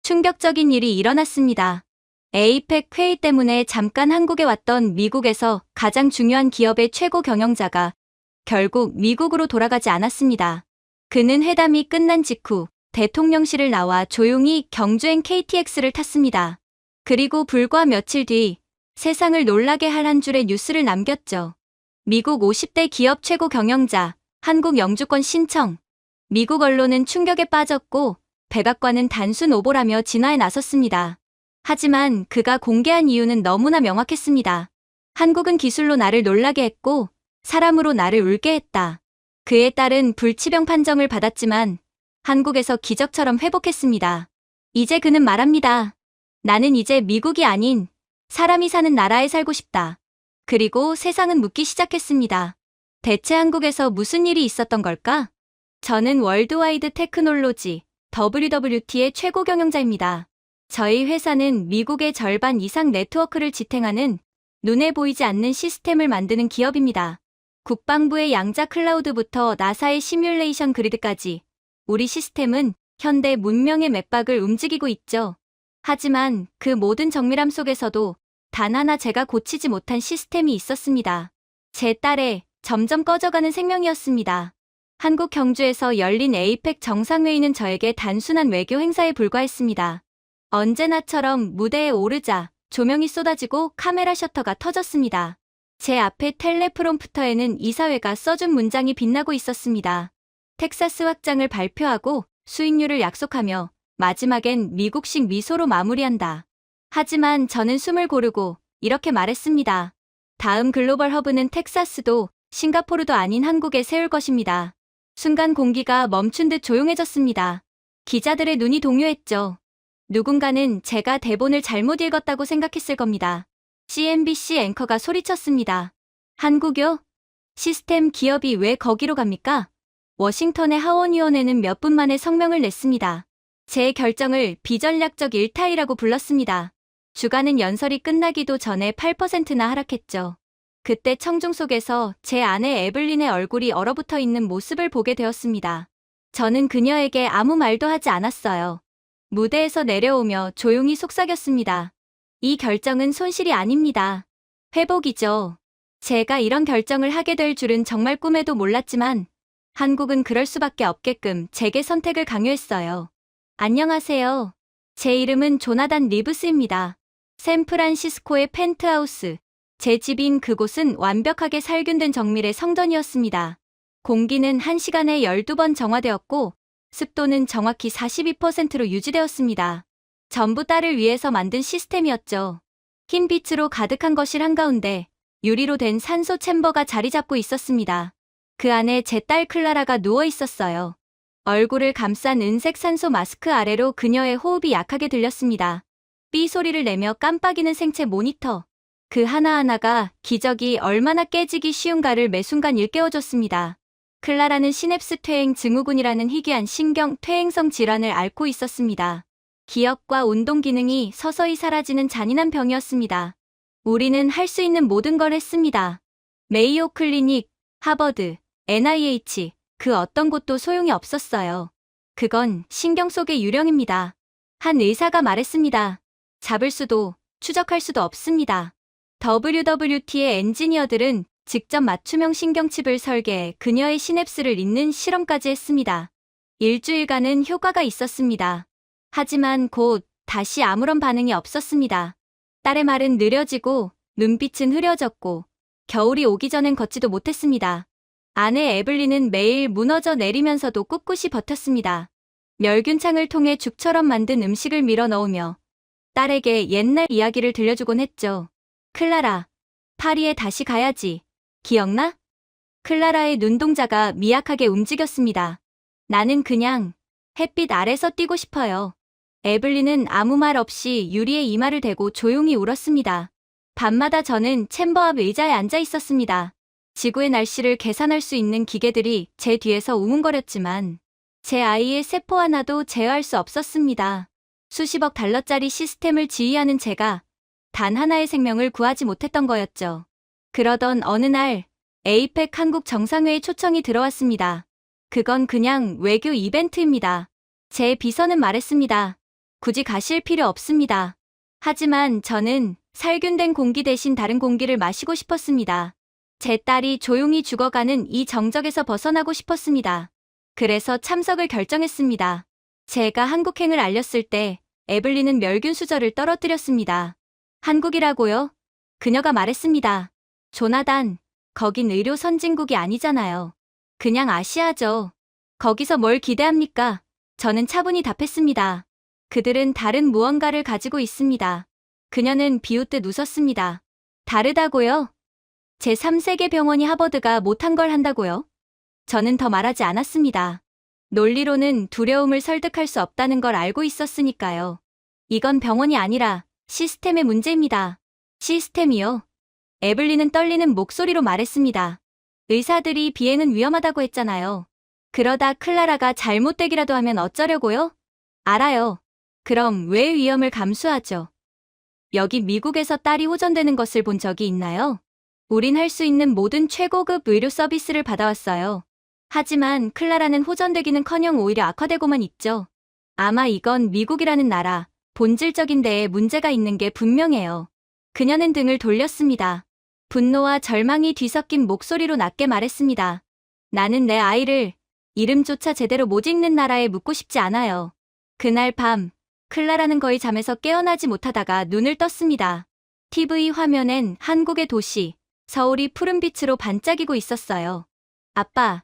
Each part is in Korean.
충격적인 일이 일어났습니다. 에이펙 회의 때문에 잠깐 한국에 왔던 미국에서 가장 중요한 기업의 최고 경영자가 결국 미국으로 돌아가지 않았습니다. 그는 회담이 끝난 직후 대통령실을 나와 조용히 경주행 KTX를 탔습니다. 그리고 불과 며칠 뒤 세상을 놀라게 할 한 줄의 뉴스를 남겼죠. 미국 50대 기업 최고 경영자, 한국 영주권 신청. 미국 언론은 충격에 빠졌고 백악관은 단순 오보라며 진화에 나섰습니다. 하지만 그가 공개한 이유는 너무나 명확했습니다. 한국은 기술로 나를 놀라게 했고 사람으로 나를 울게 했다. 그에 따른 불치병 판정을 받았지만 한국에서 기적처럼 회복했습니다. 이제 그는 말합니다. 나는 이제 미국이 아닌 사람이 사는 나라에 살고 싶다. 그리고 세상은 묻기 시작했습니다. 대체 한국에서 무슨 일이 있었던 걸까? 저는 월드와이드 테크놀로지 WWT의 최고 경영자입니다. 저희 회사는 미국의 절반 이상 네트워크를 지탱하는 눈에 보이지 않는 시스템을 만드는 기업입니다. 국방부의 양자 클라우드부터 나사의 시뮬레이션 그리드까지 우리 시스템은 현대 문명의 맥박을 움직이고 있죠. 하지만 그 모든 정밀함 속에서도 단 하나 제가 고치지 못한 시스템이 있었습니다. 제 딸의 점점 꺼져가는 생명이었습니다. 한국 경주에서 열린 에이펙 정상회의는 저에게 단순한 외교 행사에 불과했습니다. 언제나처럼 무대에 오르자 조명이 쏟아지고 카메라 셔터가 터졌습니다. 제 앞에 텔레프롬프터에는 이사회가 써준 문장이 빛나고 있었습니다. 텍사스 확장을 발표하고 수익률을 약속하며 마지막엔 미국식 미소로 마무리한다. 하지만 저는 숨을 고르고 이렇게 말했습니다. 다음 글로벌 허브는 텍사스도 싱가포르도 아닌 한국에 세울 것입니다. 순간 공기가 멈춘 듯 조용해졌습니다. 기자들의 눈이 동요했죠. 누군가는 제가 대본을 잘못 읽었다고 생각했을 겁니다. CNBC 앵커가 소리쳤습니다. 한국요? 시스템 기업이 왜 거기로 갑니까? 워싱턴의 하원위원회는 몇 분 만에 성명을 냈습니다. 제 결정을 비전략적 일타이라고 불렀습니다. 주가는 연설이 끝나기도 전에 8%나 하락했죠. 그때 청중 속에서 제 아내 에블린의 얼굴이 얼어붙어 있는 모습을 보게 되었습니다. 저는 그녀에게 아무 말도 하지 않았어요. 무대에서 내려오며 조용히 속삭였습니다. 이 결정은 손실이 아닙니다. 회복이죠. 제가 이런 결정을 하게 될 줄은 정말 꿈에도 몰랐지만 한국은 그럴 수밖에 없게끔 제게 선택을 강요했어요. 안녕하세요. 제 이름은 조나단 리브스입니다. 샌프란시스코의 펜트하우스. 제 집인 그곳은 완벽하게 살균된 정밀의 성전이었습니다. 공기는 1시간에 12번 정화되었고 습도는 정확히 42%로 유지되었습니다. 전부 딸을 위해서 만든 시스템이었죠. 흰 빛으로 가득한 거실 한가운데 유리로 된 산소 챔버가 자리 잡고 있었습니다. 그 안에 제 딸 클라라가 누워 있었어요. 얼굴을 감싼 은색 산소 마스크 아래로 그녀의 호흡이 약하게 들렸습니다. 삐 소리를 내며 깜빡이는 생체 모니터. 그 하나하나가 기적이 얼마나 깨지기 쉬운가를 매순간 일깨워줬습니다. 클라라는 시냅스 퇴행 증후군이라는 희귀한 신경 퇴행성 질환을 앓고 있었습니다. 기억과 운동 기능이 서서히 사라지는 잔인한 병이었습니다. 우리는 할 수 있는 모든 걸 했습니다. 메이오 클리닉, 하버드, NIH, 그 어떤 곳도 소용이 없었어요. 그건 신경 속의 유령입니다. 한 의사가 말했습니다. 잡을 수도, 추적할 수도 없습니다. WWT의 엔지니어들은 직접 맞춤형 신경칩을 설계해 그녀의 시냅스를 잇는 실험까지 했습니다. 일주일간은 효과가 있었습니다. 하지만 곧 다시 아무런 반응이 없었습니다. 딸의 말은 느려지고 눈빛은 흐려졌고 겨울이 오기 전엔 걷지도 못했습니다. 아내 에블린은 매일 무너져 내리면서도 꿋꿋이 버텼습니다. 멸균창을 통해 죽처럼 만든 음식을 밀어 넣으며 딸에게 옛날 이야기를 들려주곤 했죠. 클라라, 파리에 다시 가야지. 기억나? 클라라의 눈동자가 미약하게 움직였습니다. 나는 그냥 햇빛 아래서 뛰고 싶어요. 에블린은 아무 말 없이 유리에 이마를 대고 조용히 울었습니다. 밤마다 저는 챔버 앞 의자에 앉아 있었습니다. 지구의 날씨를 계산할 수 있는 기계들이 제 뒤에서 웅웅거렸지만 제 아이의 세포 하나도 제어할 수 없었습니다. 수십억 달러짜리 시스템을 지휘하는 제가 단 하나의 생명을 구하지 못했던 거였죠. 그러던 어느 날 에이펙 한국 정상회의 초청이 들어왔습니다. 그건 그냥 외교 이벤트입니다. 제 비서는 말했습니다. 굳이 가실 필요 없습니다. 하지만 저는 살균된 공기 대신 다른 공기를 마시고 싶었습니다. 제 딸이 조용히 죽어가는 이 정적에서 벗어나고 싶었습니다. 그래서 참석을 결정했습니다. 제가 한국행을 알렸을 때 에블린은 멸균 수저를 떨어뜨렸습니다. 한국이라고요? 그녀가 말했습니다. 조나단, 거긴 의료 선진국이 아니잖아요. 그냥 아시아죠. 거기서 뭘 기대합니까? 저는 차분히 답했습니다. 그들은 다른 무언가를 가지고 있습니다. 그녀는 비웃듯 웃었습니다. 다르다고요? 제3세계 병원이 하버드가 못한 걸 한다고요? 저는 더 말하지 않았습니다. 논리로는 두려움을 설득할 수 없다는 걸 알고 있었으니까요. 이건 병원이 아니라 시스템의 문제입니다. 시스템이요? 에블린은 떨리는 목소리로 말했습니다. 의사들이 비행은 위험하다고 했잖아요. 그러다 클라라가 잘못되기라도 하면 어쩌려고요? 알아요. 그럼 왜 위험을 감수하죠? 여기 미국에서 딸이 호전되는 것을 본 적이 있나요? 우린 할 수 있는 모든 최고급 의료 서비스를 받아왔어요. 하지만 클라라는 호전되기는커녕 오히려 악화되고만 있죠. 아마 이건 미국이라는 나라, 본질적인 데에 문제가 있는 게 분명해요. 그녀는 등을 돌렸습니다. 분노와 절망이 뒤섞인 목소리로 낮게 말했습니다. 나는 내 아이를 이름조차 제대로 못 읽는 나라에 묻고 싶지 않아요. 그날 밤, 클라라는 거의 잠에서 깨어나지 못하다가 눈을 떴습니다. TV 화면엔 한국의 도시, 서울이 푸른빛으로 반짝이고 있었어요. 아빠,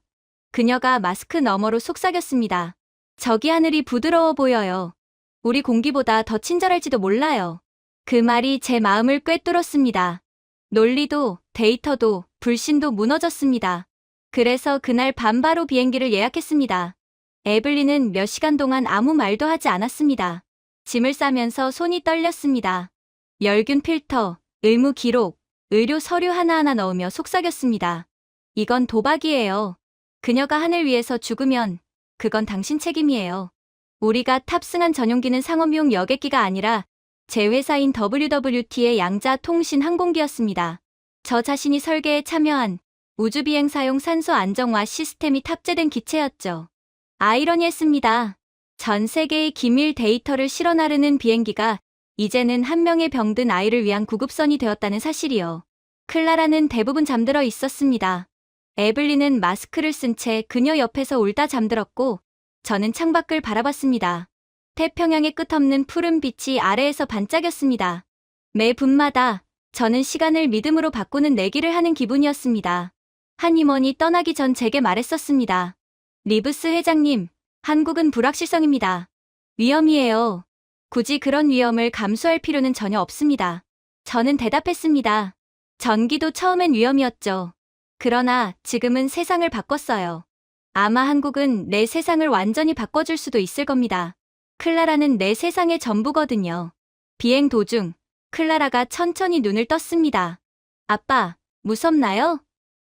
그녀가 마스크 너머로 속삭였습니다. 저기 하늘이 부드러워 보여요. 우리 공기보다 더 친절할지도 몰라요. 그 말이 제 마음을 꿰뚫었습니다. 논리도, 데이터도, 불신도 무너졌습니다. 그래서 그날 밤 바로 비행기를 예약했습니다. 에블린은 몇 시간 동안 아무 말도 하지 않았습니다. 짐을 싸면서 손이 떨렸습니다. 멸균 필터, 의무 기록, 의료 서류 하나하나 넣으며 속삭였습니다. 이건 도박이에요. 그녀가 하늘 위에서 죽으면 그건 당신 책임이에요. 우리가 탑승한 전용기는 상업용 여객기가 아니라 제 회사인 WWT의 양자 통신 항공기였습니다. 저 자신이 설계에 참여한 우주비행사용 산소 안정화 시스템이 탑재된 기체였죠. 아이러니했습니다. 전 세계의 기밀 데이터를 실어 나르는 비행기가 이제는 한 명의 병든 아이를 위한 구급선이 되었다는 사실이요. 클라라는 대부분 잠들어 있었습니다. 에블린은 마스크를 쓴 채 그녀 옆에서 울다 잠들었고 저는 창밖을 바라봤습니다. 태평양의 끝없는 푸른 빛이 아래에서 반짝였습니다. 매 분마다 저는 시간을 믿음으로 바꾸는 내기를 하는 기분이었습니다. 한 임원이 떠나기 전 제게 말했었습니다. 리브스 회장님, 한국은 불확실성입니다. 위험이에요. 굳이 그런 위험을 감수할 필요는 전혀 없습니다. 저는 대답했습니다. 전기도 처음엔 위험이었죠. 그러나 지금은 세상을 바꿨어요. 아마 한국은 내 세상을 완전히 바꿔줄 수도 있을 겁니다. 클라라는 내 세상의 전부거든요. 비행 도중, 클라라가 천천히 눈을 떴습니다. 아빠, 무섭나요?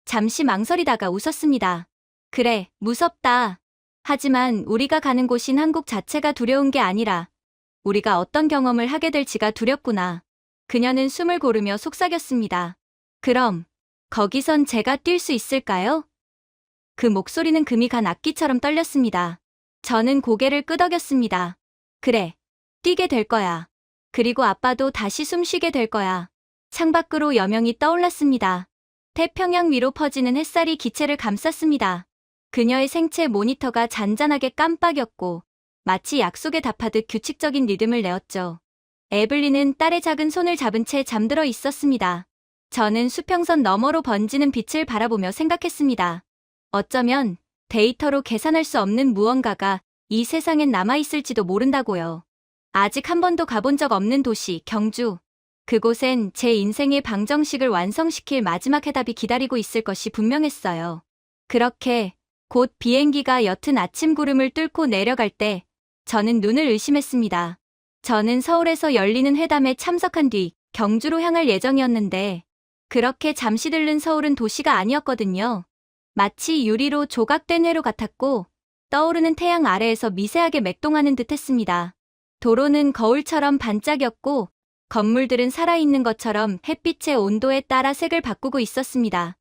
잠시 망설이다가 웃었습니다. 그래, 무섭다. 하지만 우리가 가는 곳인 한국 자체가 두려운 게 아니라 우리가 어떤 경험을 하게 될지가 두렵구나. 그녀는 숨을 고르며 속삭였습니다. 그럼 거기선 제가 뛸 수 있을까요? 그 목소리는 금이 간 악기처럼 떨렸습니다. 저는 고개를 끄덕였습니다. 그래, 뛰게 될 거야. 그리고 아빠도 다시 숨쉬게 될 거야. 창밖으로 여명이 떠올랐습니다. 태평양 위로 퍼지는 햇살이 기체를 감쌌습니다. 그녀의 생체 모니터가 잔잔하게 깜빡였고 마치 약속에 답하듯 규칙적인 리듬을 내었죠. 에블린은 딸의 작은 손을 잡은 채 잠들어 있었습니다. 저는 수평선 너머로 번지는 빛을 바라보며 생각했습니다. 어쩌면 데이터로 계산할 수 없는 무언가가 이 세상엔 남아있을지도 모른다고요. 아직 한 번도 가본 적 없는 도시, 경주. 그곳엔 제 인생의 방정식을 완성시킬 마지막 해답이 기다리고 있을 것이 분명했어요. 그렇게 곧 비행기가 옅은 아침 구름을 뚫고 내려갈 때 저는 눈을 의심했습니다. 저는 서울에서 열리는 회담에 참석한 뒤 경주로 향할 예정이었는데 그렇게 잠시 들른 서울은 도시가 아니었거든요. 마치 유리로 조각된 회로 같았고 떠오르는 태양 아래에서 미세하게 맥동하는 듯했습니다. 도로는 거울처럼 반짝였고 건물들은 살아있는 것처럼 햇빛의 온도에 따라 색을 바꾸고 있었습니다.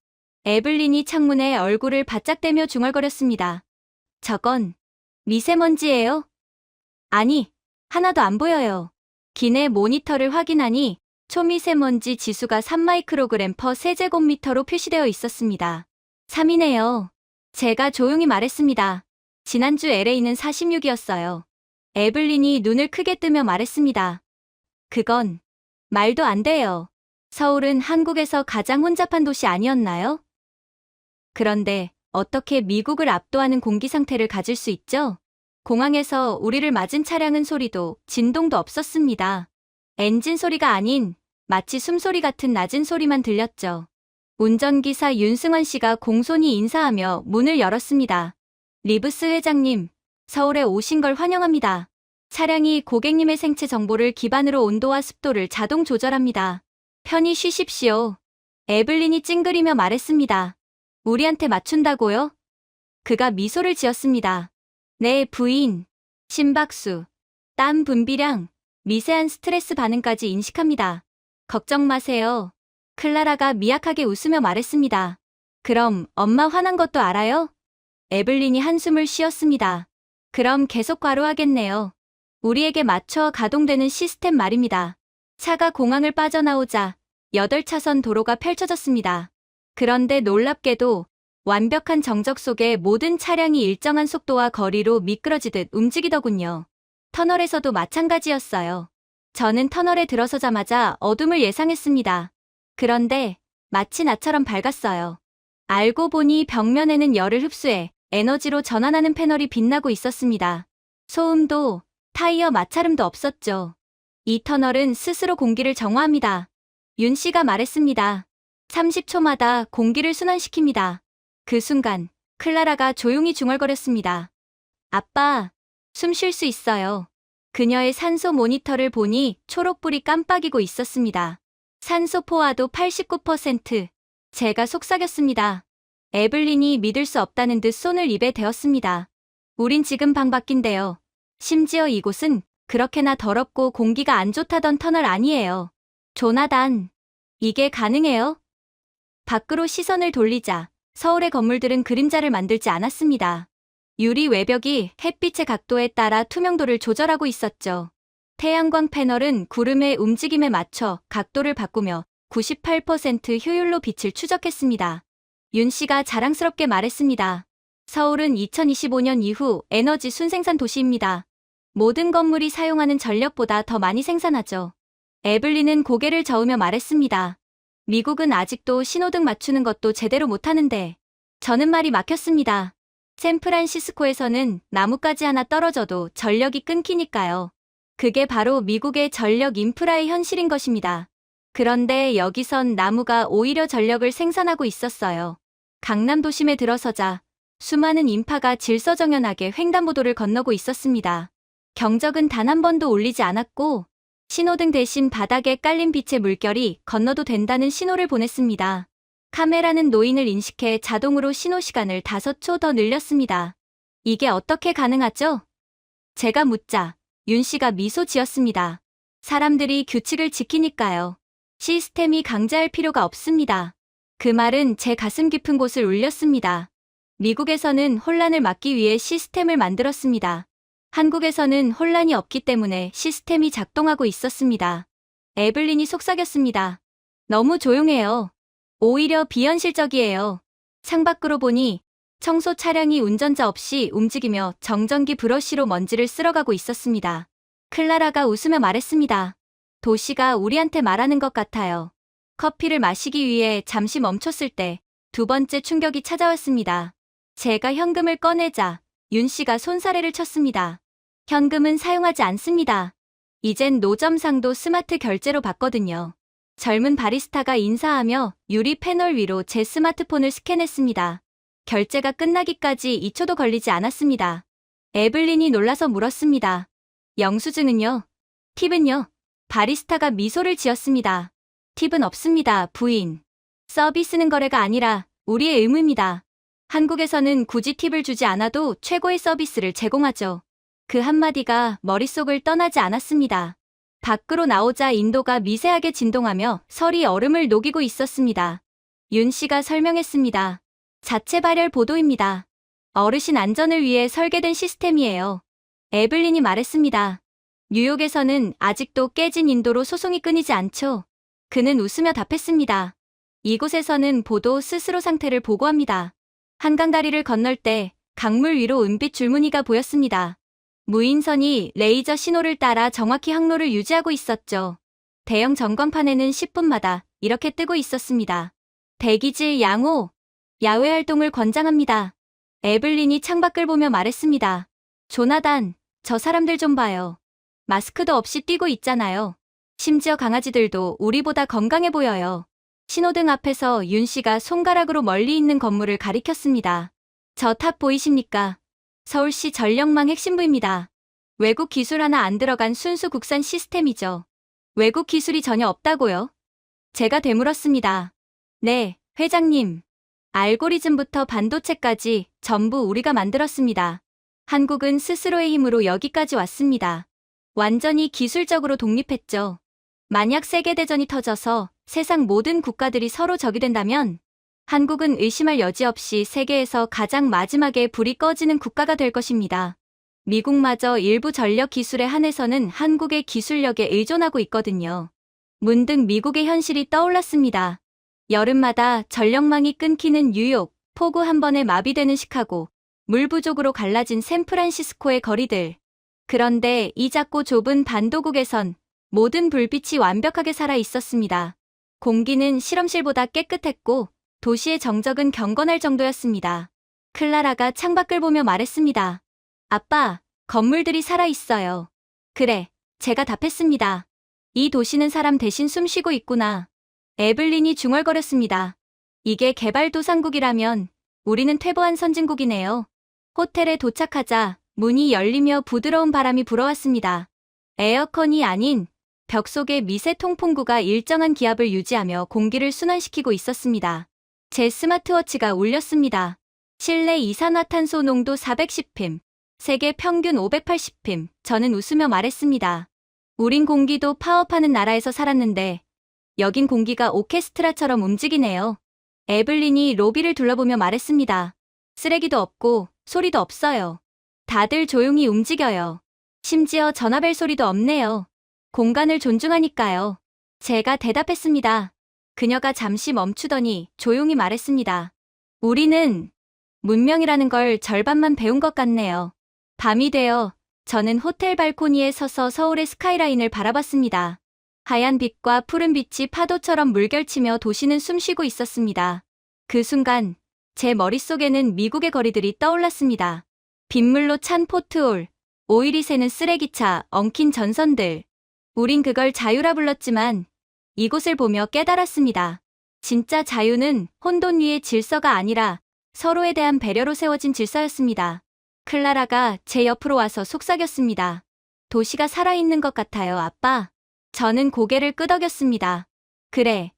에블린이 창문에 얼굴을 바짝대며 중얼거렸습니다. 저건 미세먼지예요? 아니, 하나도 안 보여요. 기내 모니터를 확인하니 초미세먼지 지수가 3마이크로그램/, 세제곱미터로 표시되어 있었습니다. 3이네요. 제가 조용히 말했습니다. 지난주 LA는 46이었어요. 에블린이 눈을 크게 뜨며 말했습니다. 그건 말도 안 돼요. 서울은 한국에서 가장 혼잡한 도시 아니었나요? 그런데 어떻게 미국을 압도하는 공기 상태를 가질 수 있죠? 공항에서 우리를 맞은 차량은 소리도 진동도 없었습니다. 엔진 소리가 아닌 마치 숨소리 같은 낮은 소리만 들렸죠. 운전기사 윤승원 씨가 공손히 인사하며 문을 열었습니다. 리브스 회장님, 서울에 오신 걸 환영합니다. 차량이 고객님의 생체 정보를 기반으로 온도와 습도를 자동 조절합니다. 편히 쉬십시오. 에블린이 찡그리며 말했습니다. 우리한테 맞춘다고요? 그가 미소를 지었습니다. 네, 부인. 심박수, 땀 분비량, 미세한 스트레스 반응까지 인식합니다. 걱정 마세요. 클라라가 미약하게 웃으며 말했습니다. 그럼 엄마 화난 것도 알아요? 에블린이 한숨을 쉬었습니다. 그럼 계속 과로하겠네요. 우리에게 맞춰 가동되는 시스템 말입니다. 차가 공항을 빠져나오자 8차선 도로가 펼쳐졌습니다. 그런데 놀랍게도 완벽한 정적 속에 모든 차량이 일정한 속도와 거리로 미끄러지듯 움직이더군요. 터널에서도 마찬가지였어요. 저는 터널에 들어서자마자 어둠을 예상했습니다. 그런데 마치 나처럼 밝았어요. 알고 보니 벽면에는 열을 흡수해 에너지로 전환하는 패널이 빛나고 있었습니다. 소음도, 타이어 마찰음도 없었죠. 이 터널은 스스로 공기를 정화합니다. 윤 씨가 말했습니다. 30초마다 공기를 순환시킵니다. 그 순간 클라라가 조용히 중얼거렸습니다. 아빠, 숨 쉴 수 있어요. 그녀의 산소 모니터를 보니 초록불이 깜빡이고 있었습니다. 산소 포화도 89%. 제가 속삭였습니다. 에블린이 믿을 수 없다는 듯 손을 입에 대었습니다. 우린 지금 방 밖인데요. 심지어 이곳은 그렇게나 더럽고 공기가 안 좋다던 터널 아니에요. 조나단, 이게 가능해요? 밖으로 시선을 돌리자 서울의 건물들은 그림자를 만들지 않았습니다. 유리 외벽이 햇빛의 각도에 따라 투명도를 조절하고 있었죠. 태양광 패널은 구름의 움직임에 맞춰 각도를 바꾸며 98% 효율로 빛을 추적했습니다. 윤 씨가 자랑스럽게 말했습니다. 서울은 2025년 이후 에너지 순생산 도시입니다. 모든 건물이 사용하는 전력보다 더 많이 생산하죠. 에블린은 고개를 저으며 말했습니다. 미국은 아직도 신호등 맞추는 것도 제대로 못하는데. 저는 말이 막혔습니다. 샌프란시스코에서는 나뭇가지 하나 떨어져도 전력이 끊기니까요. 그게 바로 미국의 전력 인프라의 현실인 것입니다. 그런데 여기선 나무가 오히려 전력을 생산하고 있었어요. 강남 도심에 들어서자 수많은 인파가 질서정연하게 횡단보도를 건너고 있었습니다. 경적은 단 한 번도 울리지 않았고 신호등 대신 바닥에 깔린 빛의 물결이 건너도 된다는 신호를 보냈습니다. 카메라는 노인을 인식해 자동으로 신호 시간을 5초 더 늘렸습니다. 이게 어떻게 가능하죠? 제가 묻자 윤 씨가 미소 지었습니다. 사람들이 규칙을 지키니까요. 시스템이 강제할 필요가 없습니다. 그 말은 제 가슴 깊은 곳을 울렸습니다. 미국에서는 혼란을 막기 위해 시스템을 만들었습니다. 한국에서는 혼란이 없기 때문에 시스템이 작동하고 있었습니다. 에블린이 속삭였습니다. 너무 조용해요. 오히려 비현실적이에요. 창밖으로 보니 청소 차량이 운전자 없이 움직이며 정전기 브러쉬로 먼지를 쓸어가고 있었습니다. 클라라가 웃으며 말했습니다. 도시가 우리한테 말하는 것 같아요. 커피를 마시기 위해 잠시 멈췄을 때 두 번째 충격이 찾아왔습니다. 제가 현금을 꺼내자 윤 씨가 손사래를 쳤습니다. 현금은 사용하지 않습니다. 이젠 노점상도 스마트 결제로 봤거든요. 젊은 바리스타가 인사하며 유리 패널 위로 제 스마트폰을 스캔했습니다. 결제가 끝나기까지 2초도 걸리지 않았습니다. 에블린이 놀라서 물었습니다. 영수증은요? 팁은요? 바리스타가 미소를 지었습니다. 팁은 없습니다, 부인. 서비스는 거래가 아니라 우리의 의무입니다. 한국에서는 굳이 팁을 주지 않아도 최고의 서비스를 제공하죠. 그 한마디가 머릿속을 떠나지 않았습니다. 밖으로 나오자 인도가 미세하게 진동하며 설이 얼음을 녹이고 있었습니다. 윤 씨가 설명했습니다. 자체 발열 보도입니다. 어르신 안전을 위해 설계된 시스템이에요. 에블린이 말했습니다. 뉴욕에서는 아직도 깨진 인도로 소송이 끊이지 않죠. 그는 웃으며 답했습니다. 이곳에서는 보도 스스로 상태를 보고합니다. 한강 다리를 건널 때 강물 위로 은빛 줄무늬가 보였습니다. 무인선이 레이저 신호를 따라 정확히 항로를 유지하고 있었죠. 대형 전광판에는 10분마다 이렇게 뜨고 있었습니다. 대기질 양호, 야외 활동을 권장합니다. 에블린이 창밖을 보며 말했습니다. 조나단, 저 사람들 좀 봐요. 마스크도 없이 뛰고 있잖아요. 심지어 강아지들도 우리보다 건강해 보여요. 신호등 앞에서 윤 씨가 손가락으로 멀리 있는 건물을 가리켰습니다. 저 탑 보이십니까? 서울시 전력망 핵심부입니다. 외국 기술 하나 안 들어간 순수 국산 시스템이죠. 외국 기술이 전혀 없다고요? 제가 되물었습니다. 네, 회장님. 알고리즘부터 반도체까지 전부 우리가 만들었습니다. 한국은 스스로의 힘으로 여기까지 왔습니다. 완전히 기술적으로 독립했죠. 만약 세계대전이 터져서 세상 모든 국가들이 서로 적이 된다면 한국은 의심할 여지 없이 세계에서 가장 마지막에 불이 꺼지는 국가가 될 것입니다. 미국마저 일부 전력 기술에 한해서는 한국의 기술력에 의존하고 있거든요. 문득 미국의 현실이 떠올랐습니다. 여름마다 전력망이 끊기는 뉴욕, 폭우 한 번에 마비되는 시카고, 물 부족으로 갈라진 샌프란시스코의 거리들. 그런데 이 작고 좁은 반도국에선 모든 불빛이 완벽하게 살아 있었습니다. 공기는 실험실보다 깨끗했고 도시의 정적은 경건할 정도였습니다. 클라라가 창밖을 보며 말했습니다. 아빠, 건물들이 살아 있어요. 그래, 제가 답했습니다. 이 도시는 사람 대신 숨쉬고 있구나. 에블린이 중얼거렸습니다. 이게 개발도상국이라면 우리는 퇴보한 선진국이네요. 호텔에 도착하자 문이 열리며 부드러운 바람이 불어왔습니다. 에어컨이 아닌 벽 속의 미세 통풍구가 일정한 기압을 유지하며 공기를 순환시키고 있었습니다. 제 스마트워치가 울렸습니다. 실내 이산화탄소 농도 410ppm, 세계 평균 580ppm. 저는 웃으며 말했습니다. 우린 공기도 파업하는 나라에서 살았는데 여긴 공기가 오케스트라처럼 움직이네요. 에블린이 로비를 둘러보며 말했습니다. 쓰레기도 없고 소리도 없어요. 다들 조용히 움직여요. 심지어 전화벨 소리도 없네요. 공간을 존중하니까요. 제가 대답했습니다. 그녀가 잠시 멈추더니 조용히 말했습니다. 우리는 문명이라는 걸 절반만 배운 것 같네요. 밤이 되어 저는 호텔 발코니에 서서 서울의 스카이라인을 바라봤습니다. 하얀 빛과 푸른 빛이 파도처럼 물결치며 도시는 숨쉬고 있었습니다. 그 순간 제 머릿속에는 미국의 거리들이 떠올랐습니다. 빗물로 찬 포트홀, 오일이 새는 쓰레기차, 엉킨 전선들. 우린 그걸 자유라 불렀지만 이곳을 보며 깨달았습니다. 진짜 자유는 혼돈 위의 질서가 아니라 서로에 대한 배려로 세워진 질서였습니다. 클라라가 제 옆으로 와서 속삭였습니다. 도시가 살아있는 것 같아요, 아빠. 저는 고개를 끄덕였습니다. 그래.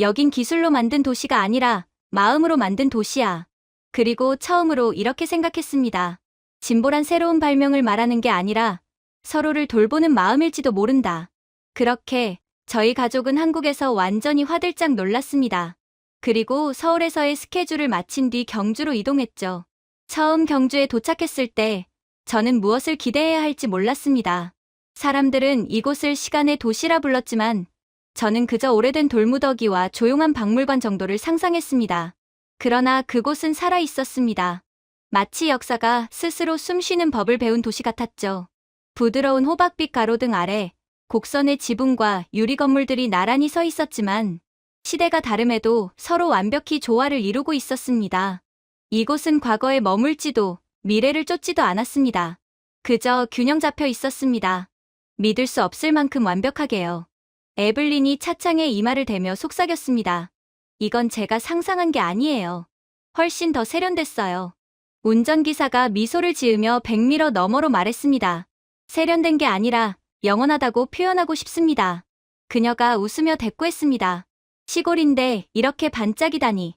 여긴 기술로 만든 도시가 아니라 마음으로 만든 도시야. 그리고 처음으로 이렇게 생각했습니다. 진보란 새로운 발명을 말하는 게 아니라 서로를 돌보는 마음일지도 모른다. 그렇게 저희 가족은 한국에서 완전히 화들짝 놀랐습니다. 그리고 서울에서의 스케줄을 마친 뒤 경주로 이동했죠. 처음 경주에 도착했을 때 저는 무엇을 기대해야 할지 몰랐습니다. 사람들은 이곳을 시간의 도시라 불렀지만 저는 그저 오래된 돌무더기와 조용한 박물관 정도를 상상했습니다. 그러나 그곳은 살아 있었습니다. 마치 역사가 스스로 숨쉬는 법을 배운 도시 같았죠. 부드러운 호박빛 가로등 아래 곡선의 지붕과 유리 건물들이 나란히 서 있었지만 시대가 다름에도 서로 완벽히 조화를 이루고 있었습니다. 이곳은 과거에 머물지도 미래를 쫓지도 않았습니다. 그저 균형 잡혀 있었습니다. 믿을 수 없을 만큼 완벽하게요. 에블린이 차창에 이마를 대며 속삭였습니다. 이건 제가 상상한 게 아니에요. 훨씬 더 세련됐어요. 운전기사가 미소를 지으며 100미러 너머로 말했습니다. 세련된 게 아니라 영원하다고 표현하고 싶습니다. 그녀가 웃으며 대꾸했습니다. 시골인데 이렇게 반짝이다니.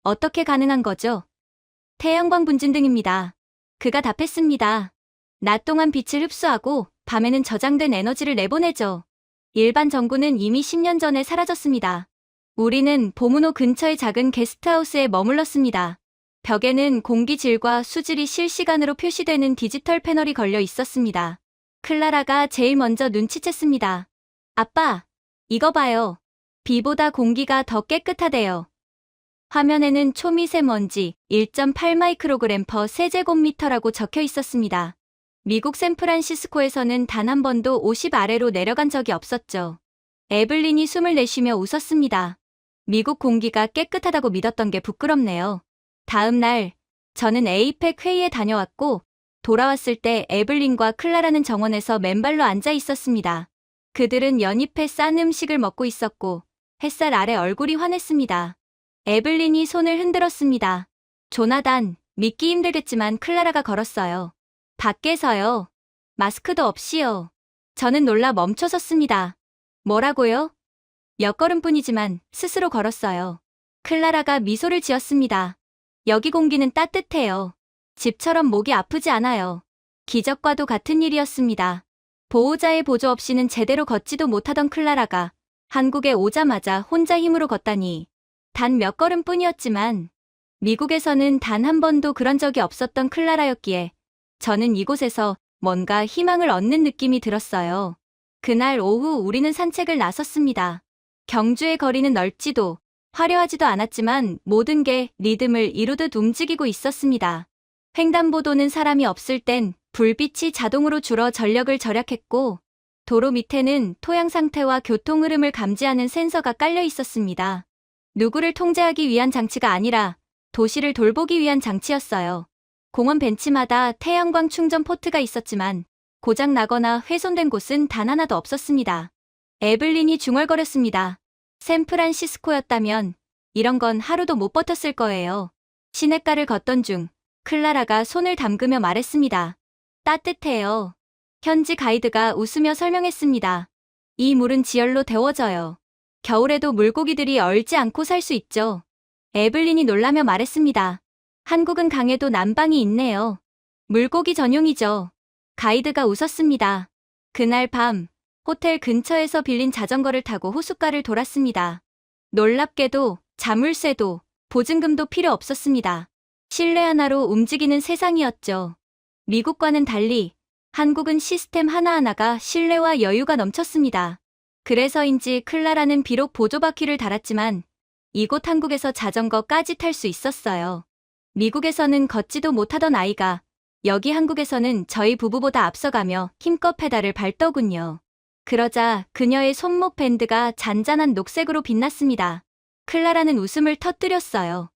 어떻게 가능한 거죠? 태양광 분진등입니다. 그가 답했습니다. 낮 동안 빛을 흡수하고 밤에는 저장된 에너지를 내보내죠. 일반 전구는 이미 10년 전에 사라졌습니다. 우리는 보문호 근처의 작은 게스트하우스에 머물렀습니다. 벽에는 공기질과 수질이 실시간으로 표시되는 디지털 패널이 걸려 있었습니다. 클라라가 제일 먼저 눈치챘습니다. 아빠, 이거 봐요. 비보다 공기가 더 깨끗하대요. 화면에는 초미세먼지 1.8 마이크로그램 퍼 세제곱미터라고 적혀 있었습니다. 미국 샌프란시스코에서는 단 한 번도 50 아래로 내려간 적이 없었죠. 에블린이 숨을 내쉬며 웃었습니다. 미국 공기가 깨끗하다고 믿었던 게 부끄럽네요. 다음 날, 저는 에이펙 회의에 다녀왔고, 돌아왔을 때 에블린과 클라라는 정원에서 맨발로 앉아 있었습니다. 그들은 연잎에 싼 음식을 먹고 있었고, 햇살 아래 얼굴이 환했습니다. 에블린이 손을 흔들었습니다. 조나단, 믿기 힘들겠지만 클라라가 걸었어요. 밖에서요. 마스크도 없이요. 저는 놀라 멈춰섰습니다. 뭐라고요? 몇 걸음뿐이지만 스스로 걸었어요. 클라라가 미소를 지었습니다. 여기 공기는 따뜻해요. 집처럼 목이 아프지 않아요. 기적과도 같은 일이었습니다. 보호자의 보조 없이는 제대로 걷지도 못하던 클라라가 한국에 오자마자 혼자 힘으로 걷다니. 단 몇 걸음뿐이었지만 미국에서는 단 한 번도 그런 적이 없었던 클라라였기에 저는 이곳에서 뭔가 희망을 얻는 느낌이 들었어요. 그날 오후 우리는 산책을 나섰습니다. 경주의 거리는 넓지도 화려하지도 않았지만 모든 게 리듬을 이루듯 움직이고 있었습니다. 횡단보도는 사람이 없을 땐 불빛이 자동으로 줄어 전력을 절약했고 도로 밑에는 토양 상태와 교통 흐름을 감지하는 센서가 깔려 있었습니다. 누구를 통제하기 위한 장치가 아니라 도시를 돌보기 위한 장치였어요. 공원 벤치마다 태양광 충전 포트가 있었지만 고장 나거나 훼손된 곳은 단 하나도 없었습니다. 에블린이 중얼거렸습니다. 샌프란시스코였다면 이런 건 하루도 못 버텼을 거예요. 시냇가를 걷던 중 클라라가 손을 담그며 말했습니다. 따뜻해요. 현지 가이드가 웃으며 설명했습니다. 이 물은 지열로 데워져요. 겨울에도 물고기들이 얼지 않고 살 수 있죠. 에블린이 놀라며 말했습니다. 한국은 강에도 난방이 있네요. 물고기 전용이죠. 가이드가 웃었습니다. 그날 밤 호텔 근처에서 빌린 자전거를 타고 호숫가를 돌았습니다. 놀랍게도 자물쇠도 보증금도 필요 없었습니다. 실내 하나로 움직이는 세상이었죠. 미국과는 달리 한국은 시스템 하나하나가 신뢰와 여유가 넘쳤습니다. 그래서인지 클라라는 비록 보조바퀴를 달았지만 이곳 한국에서 자전거까지 탈 수 있었어요. 미국에서는 걷지도 못하던 아이가 여기 한국에서는 저희 부부보다 앞서가며 힘껏 페달을 밟더군요. 그러자 그녀의 손목 밴드가 잔잔한 녹색으로 빛났습니다. 클라라는 웃음을 터뜨렸어요.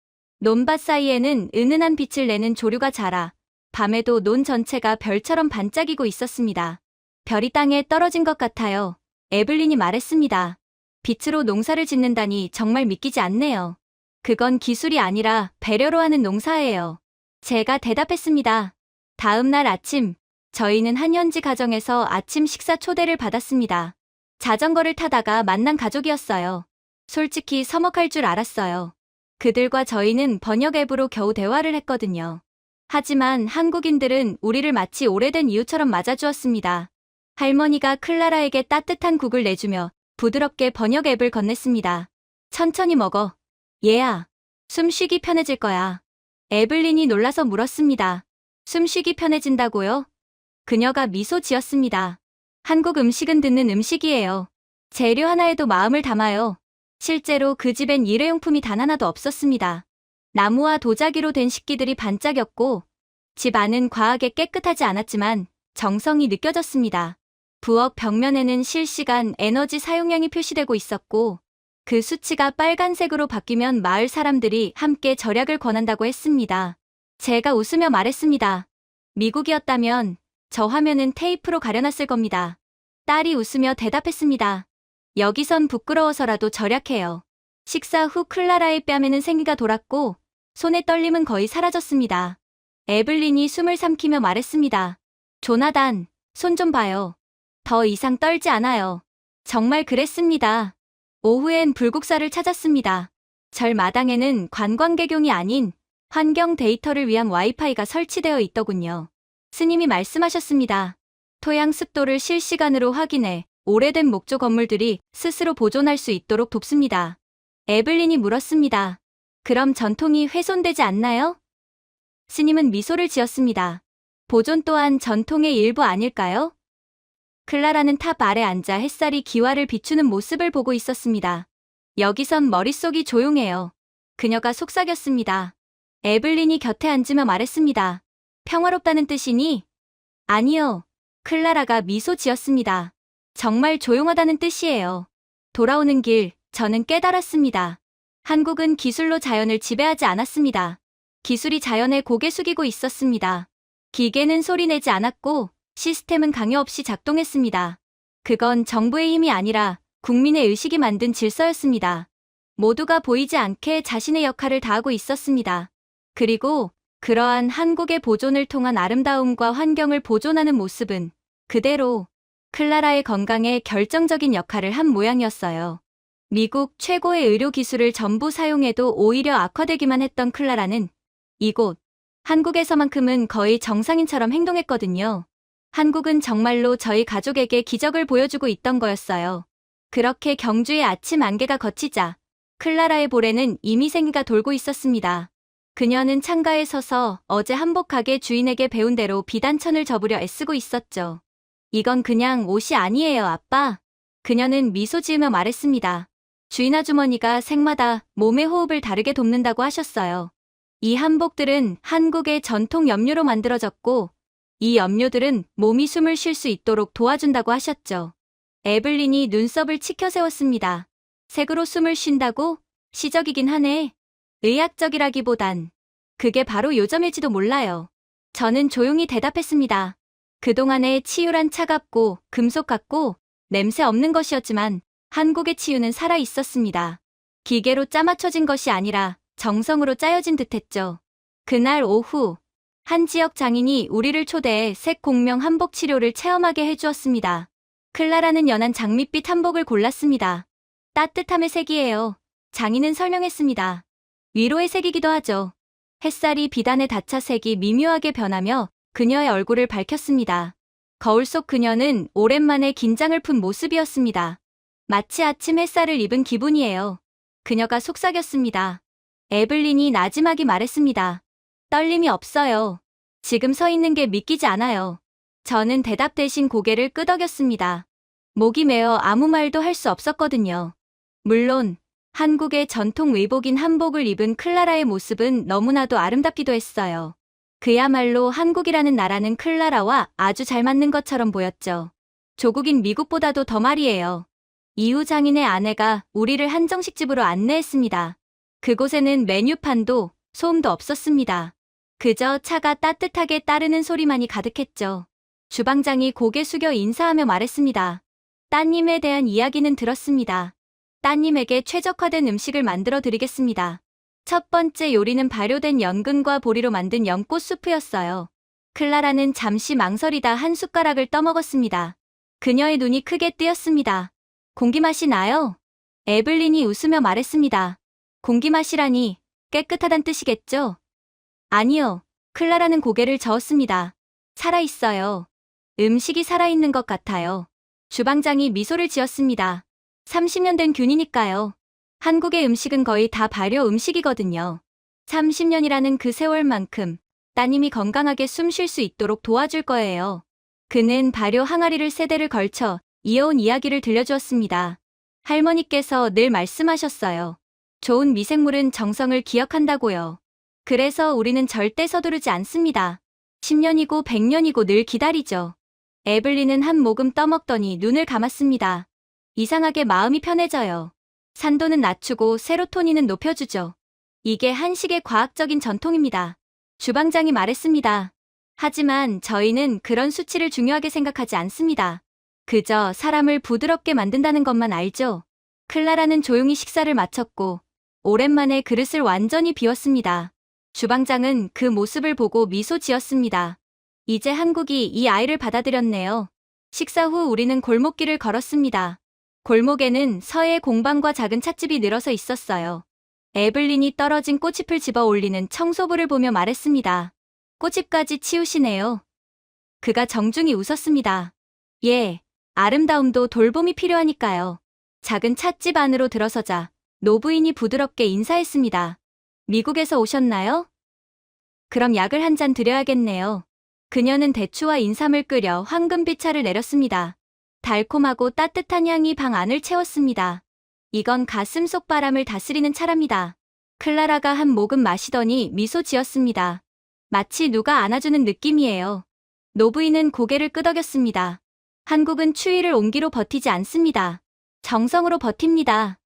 논밭 사이에는 은은한 빛을 내는 조류가 자라 밤에도 논 전체가 별처럼 반짝이고 있었습니다. 별이 땅에 떨어진 것 같아요. 에블린이 말했습니다. 빛으로 농사를 짓는다니 정말 믿기지 않네요. 그건 기술이 아니라 배려로 하는 농사예요. 제가 대답했습니다. 다음 날 아침, 저희는 한 현지 가정에서 아침 식사 초대를 받았습니다. 자전거를 타다가 만난 가족이었어요. 솔직히 서먹할 줄 알았어요. 그들과 저희는 번역 앱으로 겨우 대화를 했거든요. 하지만 한국인들은 우리를 마치 오래된 이웃처럼 맞아주었습니다. 할머니가 클라라에게 따뜻한 국을 내주며 부드럽게 번역 앱을 건넸습니다. 천천히 먹어. 얘야, 숨쉬기 편해질 거야. 에블린이 놀라서 물었습니다. 숨쉬기 편해진다고요? 그녀가 미소 지었습니다. 한국 음식은 듣는 음식이에요. 재료 하나에도 마음을 담아요. 실제로 그 집엔 일회용품이 단 하나도 없었습니다. 나무와 도자기로 된 식기들이 반짝였고 집 안은 과하게 깨끗하지 않았지만 정성이 느껴졌습니다. 부엌 벽면에는 실시간 에너지 사용량이 표시되고 있었고 그 수치가 빨간색으로 바뀌면 마을 사람들이 함께 절약을 권한다고 했습니다. 제가 웃으며 말했습니다. 미국이었다면 저 화면은 테이프로 가려놨을 겁니다. 딸이 웃으며 대답했습니다. 여기선 부끄러워서라도 절약해요. 식사 후 클라라의 뺨에는 생기가 돌았고 손의 떨림은 거의 사라졌습니다. 에블린이 숨을 삼키며 말했습니다. 조나단, 손 좀 봐요. 더 이상 떨지 않아요. 정말 그랬습니다. 오후엔 불국사를 찾았습니다. 절 마당에는 관광객용이 아닌 환경 데이터를 위한 와이파이가 설치되어 있더군요. 스님이 말씀하셨습니다. 토양 습도를 실시간으로 확인해 오래된 목조 건물들이 스스로 보존할 수 있도록 돕습니다. 에블린이 물었습니다. 그럼 전통이 훼손되지 않나요? 스님은 미소를 지었습니다. 보존 또한 전통의 일부 아닐까요? 클라라는 탑 아래 앉아 햇살이 기와를 비추는 모습을 보고 있었습니다. 여기선 머릿속이 조용해요. 그녀가 속삭였습니다. 에블린이 곁에 앉으며 말했습니다. 평화롭다는 뜻이니? 아니요. 클라라가 미소 지었습니다. 정말 조용하다는 뜻이에요. 돌아오는 길, 저는 깨달았습니다. 한국은 기술로 자연을 지배하지 않았습니다. 기술이 자연에 고개 숙이고 있었습니다. 기계는 소리내지 않았고 시스템은 강요 없이 작동했습니다. 그건 정부의 힘이 아니라 국민의 의식이 만든 질서였습니다. 모두가 보이지 않게 자신의 역할을 다하고 있었습니다. 그리고 그러한 한국의 보존을 통한 아름다움과 환경을 보존하는 모습은 그대로 클라라의 건강에 결정적인 역할을 한 모양이었어요. 미국 최고의 의료 기술을 전부 사용해도 오히려 악화되기만 했던 클라라는 이곳 한국에서만큼은 거의 정상인처럼 행동했거든요. 한국은 정말로 저희 가족에게 기적을 보여주고 있던 거였어요. 그렇게 경주의 아침 안개가 걷히자 클라라의 볼에는 이미 생기가 돌고 있었습니다. 그녀는 창가에 서서 어제 한복 가게 주인에게 배운 대로 비단천을 접으려 애쓰고 있었죠. 이건 그냥 옷이 아니에요, 아빠. 그녀는 미소 지으며 말했습니다. 주인 아주머니가 생마다 몸의 호흡을 다르게 돕는다고 하셨어요. 이 한복들은 한국의 전통 염료로 만들어졌고 이 염료들은 몸이 숨을 쉴 수 있도록 도와준다고 하셨죠. 에블린이 눈썹을 치켜 세웠습니다. 색으로 숨을 쉰다고? 시적이긴 하네. 의학적이라기보단 그게 바로 요점일지도 몰라요. 저는 조용히 대답했습니다. 그동안의 치유란 차갑고 금속 같고 냄새 없는 것이었지만 한국의 치유는 살아 있었습니다. 기계로 짜맞춰진 것이 아니라 정성으로 짜여진 듯했죠. 그날 오후 한 지역 장인이 우리를 초대해 색 공명 한복 치료를 체험하게 해주었습니다. 클라라는 연한 장밋빛 한복을 골랐습니다. 따뜻함의 색이에요. 장인은 설명했습니다. 위로의 색이기도 하죠. 햇살이 비단에 닿자 색이 미묘하게 변하며 그녀의 얼굴을 밝혔습니다. 거울 속 그녀는 오랜만에 긴장을 푼 모습이었습니다. 마치 아침 햇살을 입은 기분이에요. 그녀가 속삭였습니다. 에블린이 나지막이 말했습니다. 떨림이 없어요. 지금 서 있는 게 믿기지 않아요. 저는 대답 대신 고개를 끄덕였습니다. 목이 메어 아무 말도 할 수 없었거든요. 물론 한국의 전통 의복인 한복을 입은 클라라의 모습은 너무나도 아름답기도 했어요. 그야말로 한국이라는 나라는 클라라와 아주 잘 맞는 것처럼 보였죠. 조국인 미국보다도 더 말이에요. 이후 장인의 아내가 우리를 한정식집으로 안내했습니다. 그곳에는 메뉴판도 소음도 없었습니다. 그저 차가 따뜻하게 따르는 소리만이 가득했죠. 주방장이 고개 숙여 인사하며 말했습니다. 따님에 대한 이야기는 들었습니다. 따님에게 최적화된 음식을 만들어 드리겠습니다. 첫 번째 요리는 발효된 연근과 보리로 만든 연꽃 수프였어요. 클라라는 잠시 망설이다 한 숟가락을 떠먹었습니다. 그녀의 눈이 크게 뜨였습니다. 공기 맛이 나요? 에블린이 웃으며 말했습니다. 공기 맛이라니 깨끗하단 뜻이겠죠? 아니요. 클라라는 고개를 저었습니다. 살아있어요. 음식이 살아있는 것 같아요. 주방장이 미소를 지었습니다. 30년 된 균이니까요. 한국의 음식은 거의 다 발효 음식이거든요. 30년이라는 그 세월만큼 따님이 건강하게 숨 쉴 수 있도록 도와줄 거예요. 그는 발효 항아리를 세대를 걸쳐 이어온 이야기를 들려주었습니다. 할머니께서 늘 말씀하셨어요. 좋은 미생물은 정성을 기억한다고요. 그래서 우리는 절대 서두르지 않습니다. 10년이고 100년이고 늘 기다리죠. 에블린은 한 모금 떠먹더니 눈을 감았습니다. 이상하게 마음이 편해져요. 산도는 낮추고 세로토닌은 높여주죠. 이게 한식의 과학적인 전통입니다. 주방장이 말했습니다. 하지만 저희는 그런 수치를 중요하게 생각하지 않습니다. 그저 사람을 부드럽게 만든다는 것만 알죠. 클라라는 조용히 식사를 마쳤고 오랜만에 그릇을 완전히 비웠습니다. 주방장은 그 모습을 보고 미소 지었습니다. 이제 한국이 이 아이를 받아들였네요. 식사 후 우리는 골목길을 걸었습니다. 골목에는 서해 공방과 작은 찻집이 늘어서 있었어요. 에블린이 떨어진 꽃잎을 집어 올리는 청소부를 보며 말했습니다. 꽃잎까지 치우시네요. 그가 정중히 웃었습니다. 예, 아름다움도 돌봄이 필요하니까요. 작은 찻집 안으로 들어서자 노부인이 부드럽게 인사했습니다. 미국에서 오셨나요? 그럼 약을 한 잔 드려야겠네요. 그녀는 대추와 인삼을 끓여 황금빛 차를 내렸습니다. 달콤하고 따뜻한 향이 방 안을 채웠습니다. 이건 가슴 속 바람을 다스리는 차랍니다. 클라라가 한 모금 마시더니 미소 지었습니다. 마치 누가 안아주는 느낌이에요. 노부인은 고개를 끄덕였습니다. 한국은 추위를 온기로 버티지 않습니다. 정성으로 버팁니다.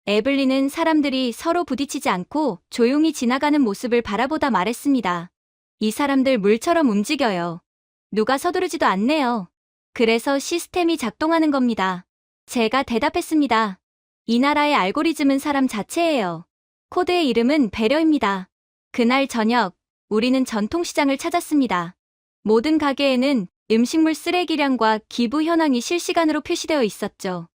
에블린은 사람들이 서로 부딪히지 않고 조용히 지나가는 모습을 바라보다 말했습니다. 이 사람들 물처럼 움직여요. 누가 서두르지도 않네요. 그래서 시스템이 작동하는 겁니다. 제가 대답했습니다. 이 나라의 알고리즘은 사람 자체예요. 코드의 이름은 배려입니다. 그날 저녁, 우리는 전통시장을 찾았습니다. 모든 가게에는 음식물 쓰레기량과 기부 현황이 실시간으로 표시되어 있었죠.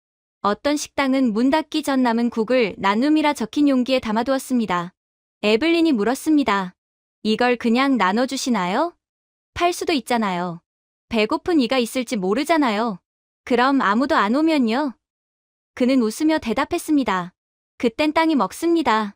어떤 식당은 문 닫기 전 남은 국을 나눔이라 적힌 용기에 담아두었습니다. 에블린이 물었습니다. 이걸 그냥 나눠주시나요? 팔 수도 있잖아요. 배고픈 이가 있을지 모르잖아요. 그럼 아무도 안 오면요? 그는 웃으며 대답했습니다. 그땐 땅이 먹습니다.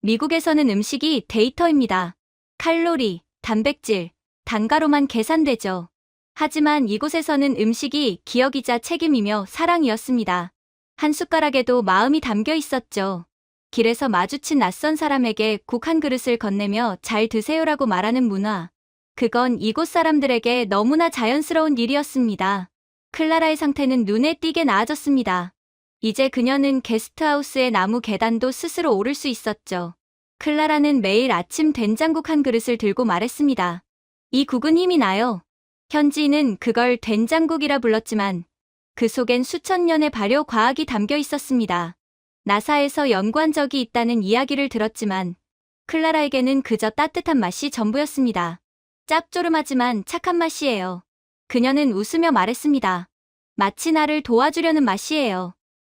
미국에서는 음식이 데이터입니다. 칼로리, 단백질, 단가로만 계산되죠. 하지만 이곳에서는 음식이 기억이자 책임이며 사랑이었습니다. 한 숟가락에도 마음이 담겨 있었죠. 길에서 마주친 낯선 사람에게 국 한 그릇을 건네며 잘 드세요라고 말하는 문화. 그건 이곳 사람들에게 너무나 자연스러운 일이었습니다. 클라라의 상태는 눈에 띄게 나아졌습니다. 이제 그녀는 게스트하우스의 나무 계단도 스스로 오를 수 있었죠. 클라라는 매일 아침 된장국 한 그릇을 들고 말했습니다. 이 국은 힘이 나요. 현지인은 그걸 된장국이라 불렀지만 그 속엔 수천 년의 발효 과학이 담겨 있었습니다. 나사에서 연구한 적이 있다는 이야기를 들었지만 클라라에게는 그저 따뜻한 맛이 전부였습니다. 짭조름하지만 착한 맛이에요. 그녀는 웃으며 말했습니다. 마치 나를 도와주려는 맛이에요.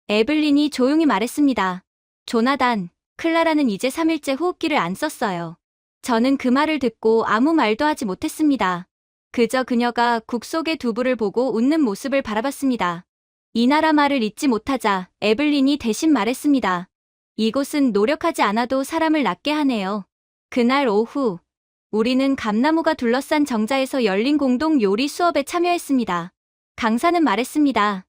에블린이 조용히 말했습니다. 조나단, 클라라는 이제 3일째 호흡기를 안 썼어요. 저는 그 말을 듣고 아무 말도 하지 못했습니다. 그저 그녀가 국 속의 두부를 보고 웃는 모습을 바라봤습니다. 이 나라 말을 잊지 못하자 에블린이 대신 말했습니다. 이곳은 노력하지 않아도 사람을 낫게 하네요. 그날 오후, 우리는 감나무가 둘러싼 정자에서 열린 공동 요리 수업에 참여했습니다. 강사는 말했습니다.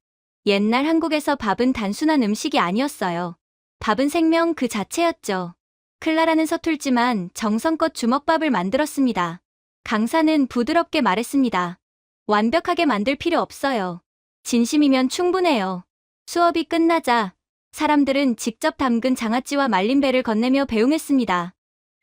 옛날 한국에서 밥은 단순한 음식이 아니었어요. 밥은 생명 그 자체였죠. 클라라는 서툴지만 정성껏 주먹밥을 만들었습니다. 강사는 부드럽게 말했습니다. 완벽하게 만들 필요 없어요. 진심이면 충분해요. 수업이 끝나자 사람들은 직접 담근 장아찌와 말린 배를 건네며 배웅했습니다.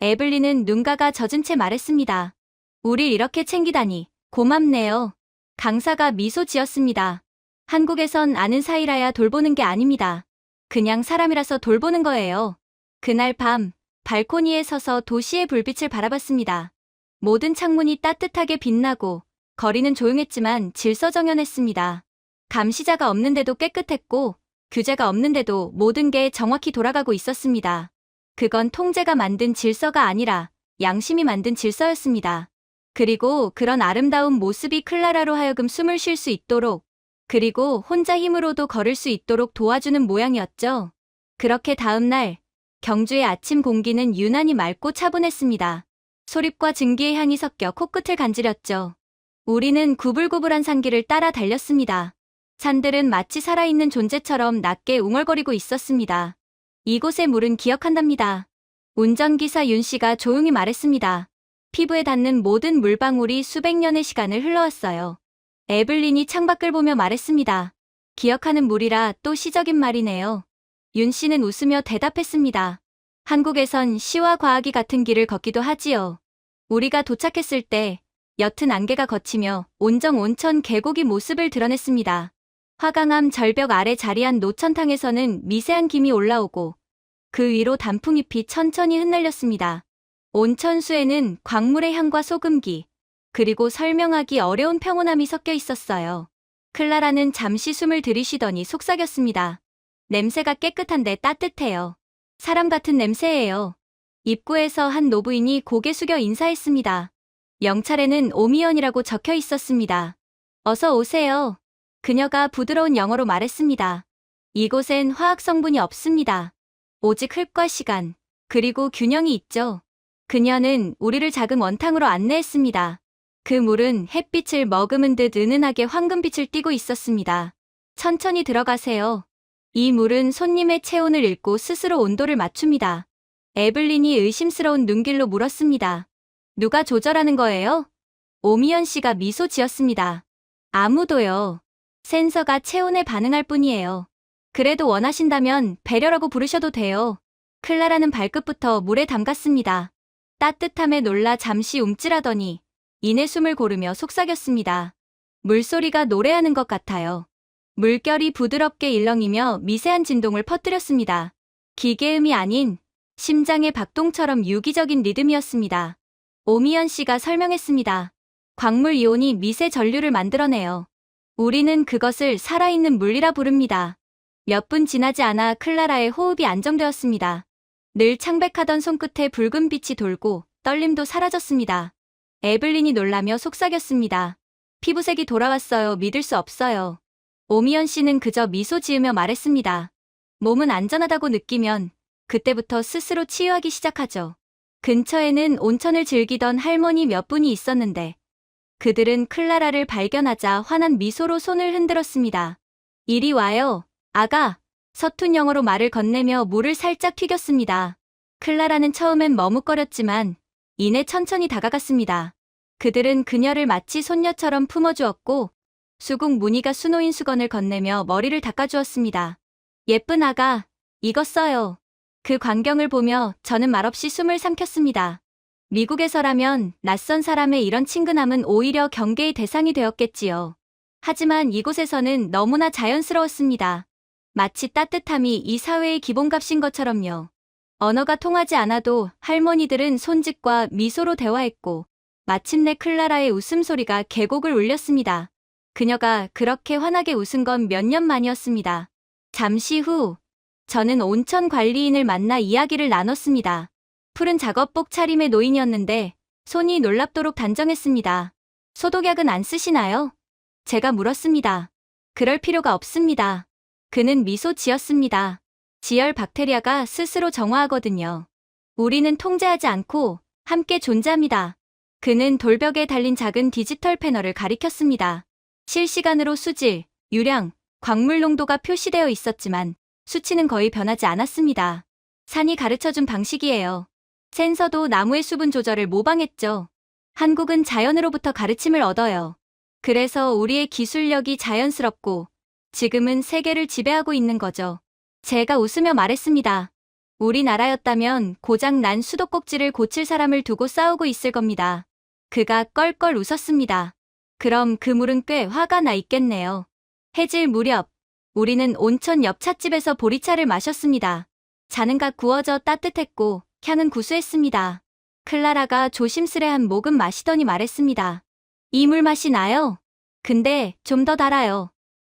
에블린은 눈가가 젖은 채 말했습니다. 우릴 이렇게 챙기다니 고맙네요. 강사가 미소 지었습니다. 한국에선 아는 사이라야 돌보는 게 아닙니다. 그냥 사람이라서 돌보는 거예요. 그날 밤 발코니에 서서 도시의 불빛을 바라봤습니다. 모든 창문이 따뜻하게 빛나고 거리는 조용했지만 질서정연했습니다. 감시자가 없는데도 깨끗했고 규제가 없는데도 모든 게 정확히 돌아가고 있었습니다. 그건 통제가 만든 질서가 아니라 양심이 만든 질서였습니다. 그리고 그런 아름다운 모습이 클라라로 하여금 숨을 쉴 수 있도록 그리고 혼자 힘으로도 걸을 수 있도록 도와주는 모양이었죠. 그렇게 다음 날 경주의 아침 공기는 유난히 맑고 차분했습니다. 소립과 증기의 향이 섞여 코끝을 간지렸죠. 우리는 구불구불한 산길을 따라 달렸습니다. 산들은 마치 살아있는 존재처럼 낮게 웅얼거리고 있었습니다. 이곳의 물은 기억한답니다. 운전기사 윤 씨가 조용히 말했습니다. 피부에 닿는 모든 물방울이 수백 년의 시간을 흘러왔어요. 에블린이 창밖을 보며 말했습니다. 기억하는 물이라 또 시적인 말이네요. 윤 씨는 웃으며 대답했습니다. 한국에선 시와 과학이 같은 길을 걷기도 하지요. 우리가 도착했을 때 옅은 안개가 걷히며 온정 온천 계곡이 모습을 드러냈습니다. 화강암 절벽 아래 자리한 노천탕에서는 미세한 김이 올라오고 그 위로 단풍잎이 천천히 흩날렸습니다. 온천수에는 광물의 향과 소금기, 그리고 설명하기 어려운 평온함이 섞여 있었어요. 클라라는 잠시 숨을 들이쉬더니 속삭였습니다. 냄새가 깨끗한데 따뜻해요. 사람 같은 냄새예요. 입구에서 한 노부인이 고개 숙여 인사했습니다. 명찰에는 오미연이라고 적혀 있었습니다. 어서 오세요. 그녀가 부드러운 영어로 말했습니다. 이곳엔 화학 성분이 없습니다. 오직 흙과 시간, 그리고 균형이 있죠. 그녀는 우리를 작은 원탕으로 안내했습니다. 그 물은 햇빛을 머금은 듯 은은하게 황금빛을 띠고 있었습니다. 천천히 들어가세요. 이 물은 손님의 체온을 읽고 스스로 온도를 맞춥니다. 에블린이 의심스러운 눈길로 물었습니다. 누가 조절하는 거예요? 오미연 씨가 미소 지었습니다. 아무도요. 센서가 체온에 반응할 뿐이에요. 그래도 원하신다면 배려라고 부르셔도 돼요. 클라라는 발끝부터 물에 담갔습니다. 따뜻함에 놀라 잠시 움찔하더니 이내 숨을 고르며 속삭였습니다. 물소리가 노래하는 것 같아요. 물결이 부드럽게 일렁이며 미세한 진동을 퍼뜨렸습니다. 기계음이 아닌 심장의 박동처럼 유기적인 리듬이었습니다. 오미연 씨가 설명했습니다. 광물 이온이 미세 전류를 만들어내요. 우리는 그것을 살아있는 물이라 부릅니다. 몇 분 지나지 않아 클라라의 호흡이 안정되었습니다. 늘 창백하던 손끝에 붉은 빛이 돌고 떨림도 사라졌습니다. 에블린이 놀라며 속삭였습니다. 피부색이 돌아왔어요. 믿을 수 없어요. 오미연 씨는 그저 미소 지으며 말했습니다. 몸은 안전하다고 느끼면 그때부터 스스로 치유하기 시작하죠. 근처에는 온천을 즐기던 할머니 몇 분이 있었는데 그들은 클라라를 발견하자 환한 미소로 손을 흔들었습니다. 이리 와요, 아가. 서툰 영어로 말을 건네며 물을 살짝 튀겼습니다. 클라라는 처음엔 머뭇거렸지만 이내 천천히 다가갔습니다. 그들은 그녀를 마치 손녀처럼 품어주었고 수국 무늬가 수놓인 수건을 건네며 머리를 닦아주었습니다. 예쁜 아가, 이거 써요. 그 광경을 보며 저는 말없이 숨을 삼켰습니다. 미국에서라면 낯선 사람의 이런 친근함은 오히려 경계의 대상이 되었겠지요. 하지만 이곳에서는 너무나 자연스러웠습니다. 마치 따뜻함이 이 사회의 기본값인 것처럼요. 언어가 통하지 않아도 할머니들은 손짓과 미소로 대화했고 마침내 클라라의 웃음소리가 계곡을 울렸습니다. 그녀가 그렇게 환하게 웃은 건 몇 년 만이었습니다. 잠시 후 저는 온천 관리인을 만나 이야기를 나눴습니다. 푸른 작업복 차림의 노인이었는데 손이 놀랍도록 단정했습니다. 소독약은 안 쓰시나요? 제가 물었습니다. 그럴 필요가 없습니다. 그는 미소 지었습니다. 지열 박테리아가 스스로 정화하거든요. 우리는 통제하지 않고 함께 존재합니다. 그는 돌벽에 달린 작은 디지털 패널을 가리켰습니다. 실시간으로 수질, 유량, 광물 농도가 표시되어 있었지만 수치는 거의 변하지 않았습니다. 산이 가르쳐준 방식이에요. 센서도 나무의 수분 조절을 모방했죠. 한국은 자연으로부터 가르침을 얻어요. 그래서 우리의 기술력이 자연스럽고 지금은 세계를 지배하고 있는 거죠. 제가 웃으며 말했습니다. 우리나라였다면 고장 난 수도꼭지를 고칠 사람을 두고 싸우고 있을 겁니다. 그가 껄껄 웃었습니다. 그럼 그 물은 꽤 화가 나 있겠네요. 해질 무렵 우리는 온천 옆 찻집에서 보리차를 마셨습니다. 잔은가 구워져 따뜻했고 향은 구수했습니다. 클라라가 조심스레한 모금 마시더니 말했습니다. 이 물 맛이 나요. 근데 좀 더 달아요.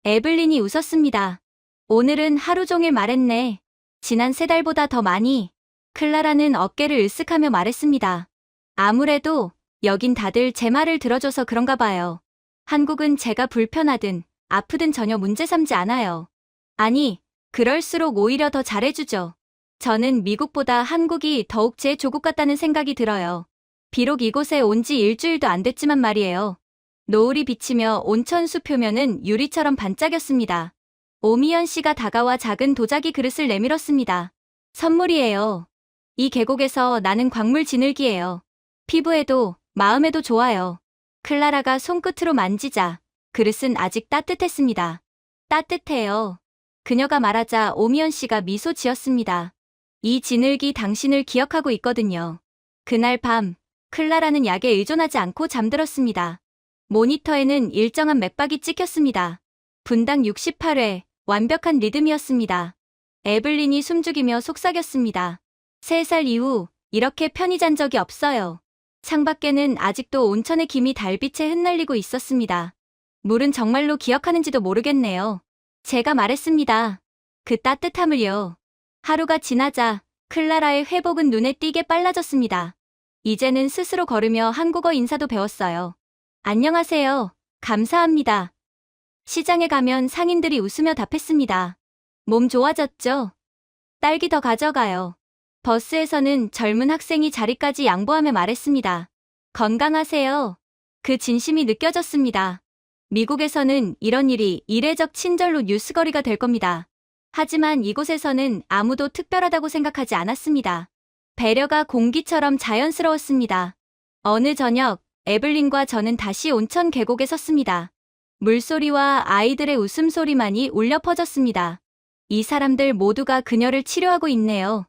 에블린이 웃었습니다. 오늘은 하루 종일 말했네. 지난 3달보다 더 많이. 클라라는 어깨를 으쓱하며 말했습니다. 아무래도 여긴 다들 제 말을 들어줘서 그런가 봐요. 한국은 제가 불편하든 아프든 전혀 문제 삼지 않아요. 아니, 그럴수록 오히려 더 잘해주죠. 저는 미국보다 한국이 더욱 제 조국 같다는 생각이 들어요. 비록 이곳에 온 지 일주일도 안 됐지만 말이에요. 노을이 비치며 온천수 표면은 유리처럼 반짝였습니다. 오미연 씨가 다가와 작은 도자기 그릇을 내밀었습니다. 선물이에요. 이 계곡에서 나는 광물 진흙이에요. 피부에도 마음에도 좋아요. 클라라가 손끝으로 만지자 그릇은 아직 따뜻했습니다. 따뜻해요. 그녀가 말하자 오미연 씨가 미소 지었습니다. 이 진흙이 당신을 기억하고 있거든요. 그날 밤 클라라는 약에 의존하지 않고 잠들었습니다. 모니터에는 일정한 맥박이 찍혔습니다. 분당 68회, 완벽한 리듬이었습니다. 에블린이 숨죽이며 속삭였습니다. 3살 이후 이렇게 편히 잔 적이 없어요. 창밖에는 아직도 온천의 김이 달빛에 흩날리고 있었습니다. 물은 정말로 기억하는지도 모르겠네요. 제가 말했습니다. 그 따뜻함을요. 하루가 지나자 클라라의 회복은 눈에 띄게 빨라졌습니다. 이제는 스스로 걸으며 한국어 인사도 배웠어요. 안녕하세요. 감사합니다. 시장에 가면 상인들이 웃으며 답했습니다. 몸 좋아졌죠? 딸기 더 가져가요. 버스에서는 젊은 학생이 자리까지 양보하며 말했습니다. 건강하세요. 그 진심이 느껴졌습니다. 미국에서는 이런 일이 이례적 친절로 뉴스거리가 될 겁니다. 하지만 이곳에서는 아무도 특별하다고 생각하지 않았습니다. 배려가 공기처럼 자연스러웠습니다. 어느 저녁, 에블린과 저는 다시 온천 계곡에 섰습니다. 물소리와 아이들의 웃음소리만이 울려 퍼졌습니다. 이 사람들 모두가 그녀를 치료하고 있네요.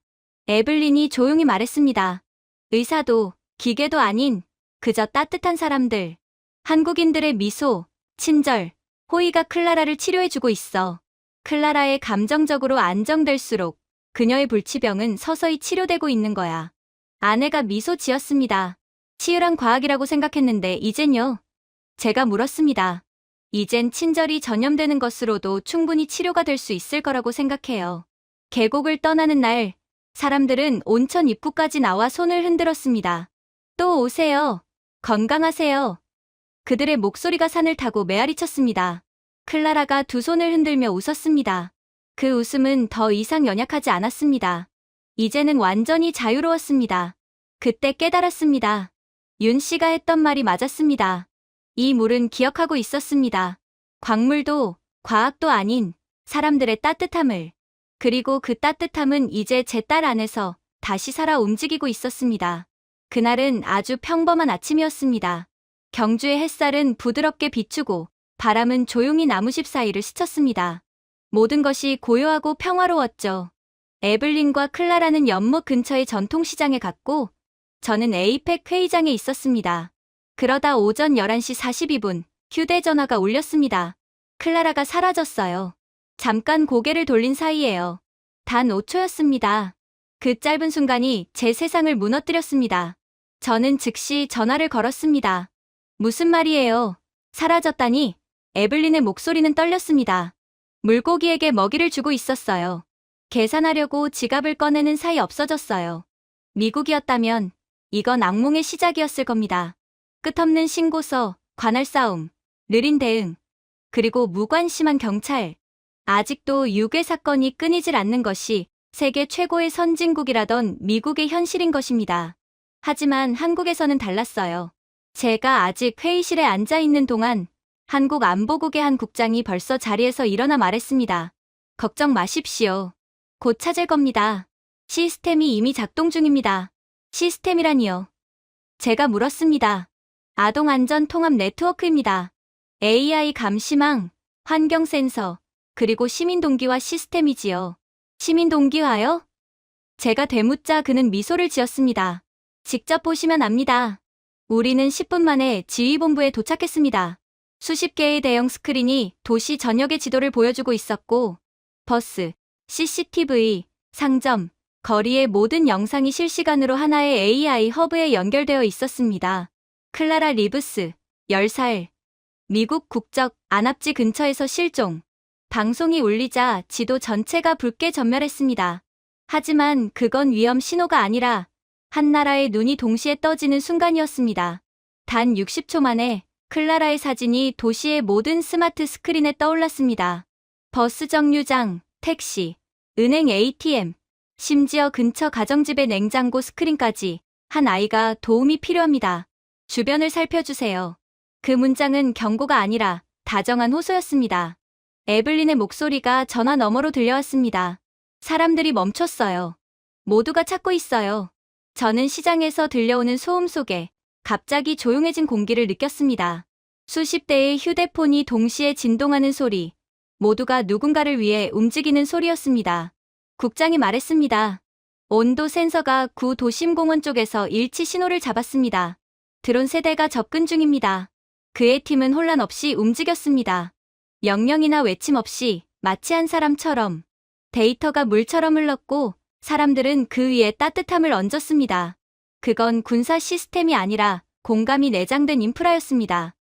에블린이 조용히 말했습니다. 의사도, 기계도 아닌 그저 따뜻한 사람들. 한국인들의 미소, 친절, 호의가 클라라를 치료해주고 있어. 클라라의 감정적으로 안정될수록 그녀의 불치병은 서서히 치료되고 있는 거야. 아내가 미소 지었습니다. 치열한 과학이라고 생각했는데 이젠요? 제가 물었습니다. 이젠 친절이 전염되는 것으로도 충분히 치료가 될 수 있을 거라고 생각해요. 계곡을 떠나는 날, 사람들은 온천 입구까지 나와 손을 흔들었습니다. 또 오세요. 건강하세요. 그들의 목소리가 산을 타고 메아리쳤습니다. 클라라가 두 손을 흔들며 웃었습니다. 그 웃음은 더 이상 연약하지 않았습니다. 이제는 완전히 자유로웠습니다. 그때 깨달았습니다. 윤 씨가 했던 말이 맞았습니다. 이 물은 기억하고 있었습니다. 광물도, 과학도 아닌 사람들의 따뜻함을. 그리고 그 따뜻함은 이제 제 딸 안에서 다시 살아 움직이고 있었습니다. 그날은 아주 평범한 아침이었습니다. 경주의 햇살은 부드럽게 비추고 바람은 조용히 나무집 사이를 스쳤습니다. 모든 것이 고요하고 평화로웠죠. 에블린과 클라라는 연못 근처의 전통시장에 갔고 저는 에이펙 회의장에 있었습니다. 그러다 오전 11시 42분 휴대전화가 울렸습니다. 클라라가 사라졌어요. 잠깐 고개를 돌린 사이에요. 단 5초였습니다. 그 짧은 순간이 제 세상을 무너뜨렸습니다. 저는 즉시 전화를 걸었습니다. 무슨 말이에요? 사라졌다니? 에블린의 목소리는 떨렸습니다. 물고기에게 먹이를 주고 있었어요. 계산하려고 지갑을 꺼내는 사이 없어졌어요. 미국이었다면 이건 악몽의 시작이었을 겁니다. 끝없는 신고서, 관할 싸움, 느린 대응, 그리고 무관심한 경찰. 아직도 유괴 사건이 끊이질 않는 것이 세계 최고의 선진국이라던 미국의 현실인 것입니다. 하지만 한국에서는 달랐어요. 제가 아직 회의실에 앉아 있는 동안 한국 안보국의 한 국장이 벌써 자리에서 일어나 말했습니다. 걱정 마십시오. 곧 찾을 겁니다. 시스템이 이미 작동 중입니다. 시스템이라니요. 제가 물었습니다. 아동안전통합 네트워크입니다. AI 감시망, 환경 센서, 그리고 시민동기화 시스템이지요. 시민동기화요? 제가 되묻자 그는 미소를 지었습니다. 직접 보시면 압니다. 우리는 10분 만에 지휘본부에 도착했습니다. 수십 개의 대형 스크린이 도시 전역의 지도를 보여주고 있었고 버스, CCTV, 상점, 거리의 모든 영상이 실시간으로 하나의 AI 허브에 연결되어 있었습니다. 클라라 리브스, 10살, 미국 국적, 안압지 근처에서 실종. 방송이 울리자 지도 전체가 붉게 전멸했습니다. 하지만 그건 위험 신호가 아니라 한 나라의 눈이 동시에 떠지는 순간이었습니다. 단 60초 만에 클라라의 사진이 도시의 모든 스마트 스크린에 떠올랐습니다. 버스 정류장, 택시, 은행 ATM, 심지어 근처 가정집의 냉장고 스크린까지 한 아이가 도움이 필요합니다. 주변을 살펴주세요. 그 문장은 경고가 아니라 다정한 호소였습니다. 에블린의 목소리가 전화 너머로 들려왔습니다. 사람들이 멈췄어요. 모두가 찾고 있어요. 저는 시장에서 들려오는 소음 속에 갑자기 조용해진 공기를 느꼈습니다. 수십 대의 휴대폰이 동시에 진동하는 소리. 모두가 누군가를 위해 움직이는 소리였습니다. 국장이 말했습니다. 온도 센서가 구 도심공원 쪽에서 일치 신호를 잡았습니다. 드론 세대가 접근 중입니다. 그의 팀은 혼란 없이 움직였습니다. 명령이나 외침 없이 마치 한 사람처럼 데이터가 물처럼 흘렀고 사람들은 그 위에 따뜻함을 얹었습니다. 그건 군사 시스템이 아니라 공감이 내장된 인프라였습니다.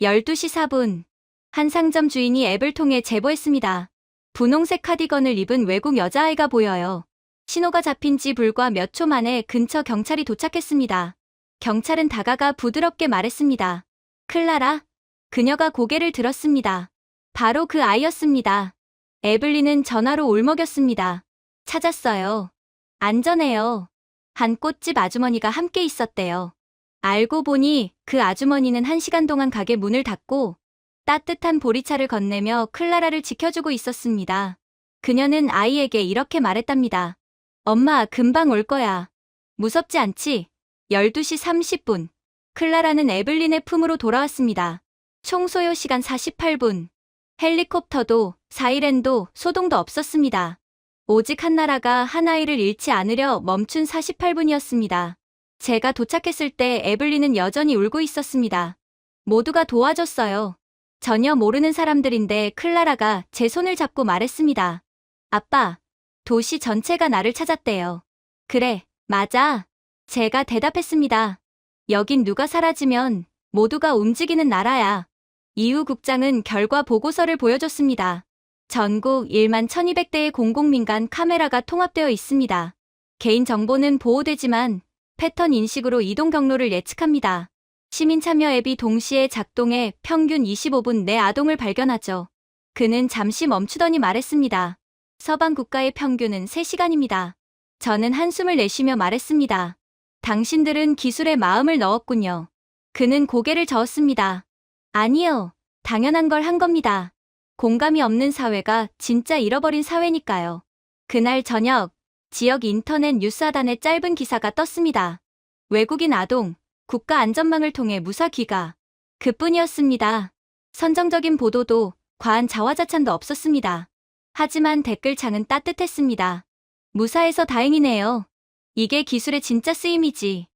12시 4분. 한 상점 주인이 앱을 통해 제보했습니다. 분홍색 카디건을 입은 외국 여자아이가 보여요. 신호가 잡힌 지 불과 몇 초 만에 근처 경찰이 도착했습니다. 경찰은 다가가 부드럽게 말했습니다. 클라라? 그녀가 고개를 들었습니다. 바로 그 아이였습니다. 에블린은 전화로 울먹였습니다. 찾았어요. 안전해요. 한 꽃집 아주머니가 함께 있었대요. 알고 보니 그 아주머니는 1시간 동안 가게 문을 닫고 따뜻한 보리차를 건네며 클라라를 지켜주고 있었습니다. 그녀는 아이에게 이렇게 말했답니다. 엄마, 금방 올 거야. 무섭지 않지? 12시 30분. 클라라는 에블린의 품으로 돌아왔습니다. 총 소요 시간 48분. 헬리콥터도, 사이렌도, 소동도 없었습니다. 오직 한나라가 한 아이를 잃지 않으려 멈춘 48분이었습니다. 제가 도착했을 때 에블린은 여전히 울고 있었습니다. 모두가 도와줬어요. 전혀 모르는 사람들인데 클라라가 제 손을 잡고 말했습니다. 아빠, 도시 전체가 나를 찾았대요. 그래, 맞아. 제가 대답했습니다. 여긴 누가 사라지면 모두가 움직이는 나라야. 이후 국장은 결과 보고서를 보여줬습니다. 전국 1만 1200대의 공공민간 카메라가 통합되어 있습니다. 개인정보는 보호되지만 패턴 인식으로 이동 경로를 예측합니다. 시민 참여 앱이 동시에 작동해 평균 25분 내 아동을 발견하죠. 그는 잠시 멈추더니 말했습니다. 서방 국가의 평균은 3시간입니다. 저는 한숨을 내쉬며 말했습니다. 당신들은 기술에 마음을 넣었군요. 그는 고개를 저었습니다. 아니요. 당연한 걸 한 겁니다. 공감이 없는 사회가 진짜 잃어버린 사회니까요. 그날 저녁, 지역 인터넷 뉴스하단에 짧은 기사가 떴습니다. 외국인 아동, 국가안전망을 통해 무사 귀가. 그뿐이었습니다. 선정적인 보도도 과한 자화자찬도 없었습니다. 하지만 댓글창은 따뜻했습니다. 무사해서 다행이네요. 이게 기술의 진짜 쓰임이지.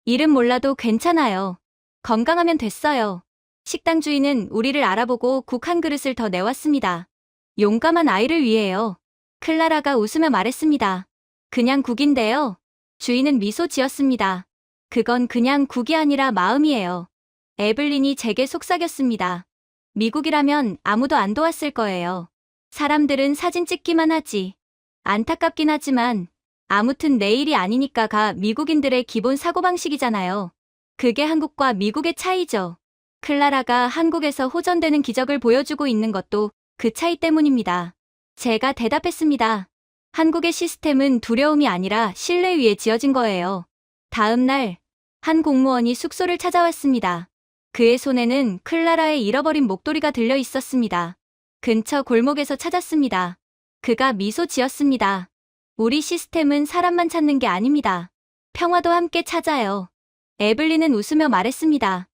이름 몰라도 괜찮아요. 건강하면 됐어요. 식당 주인은 우리를 알아보고 국 한 그릇을 더 내왔습니다. 용감한 아이를 위해요. 클라라가 웃으며 말했습니다. 그냥 국인데요. 주인은 미소 지었습니다. 그건 그냥 국이 아니라 마음이에요. 에블린이 제게 속삭였습니다. 미국이라면 아무도 안 도왔을 거예요. 사람들은 사진 찍기만 하지. 안타깝긴 하지만 아무튼 내일이 아니니까가 미국인들의 기본 사고방식이잖아요. 그게 한국과 미국의 차이죠. 클라라가 한국에서 호전되는 기적을 보여주고 있는 것도 그 차이 때문입니다. 제가 대답했습니다. 한국의 시스템은 두려움이 아니라 신뢰 위에 지어진 거예요. 다음 날, 한 공무원이 숙소를 찾아왔습니다. 그의 손에는 클라라의 잃어버린 목도리가 들려 있었습니다. 근처 골목에서 찾았습니다. 그가 미소 지었습니다. 우리 시스템은 사람만 찾는 게 아닙니다. 평화도 함께 찾아요. 에블린은 웃으며 말했습니다.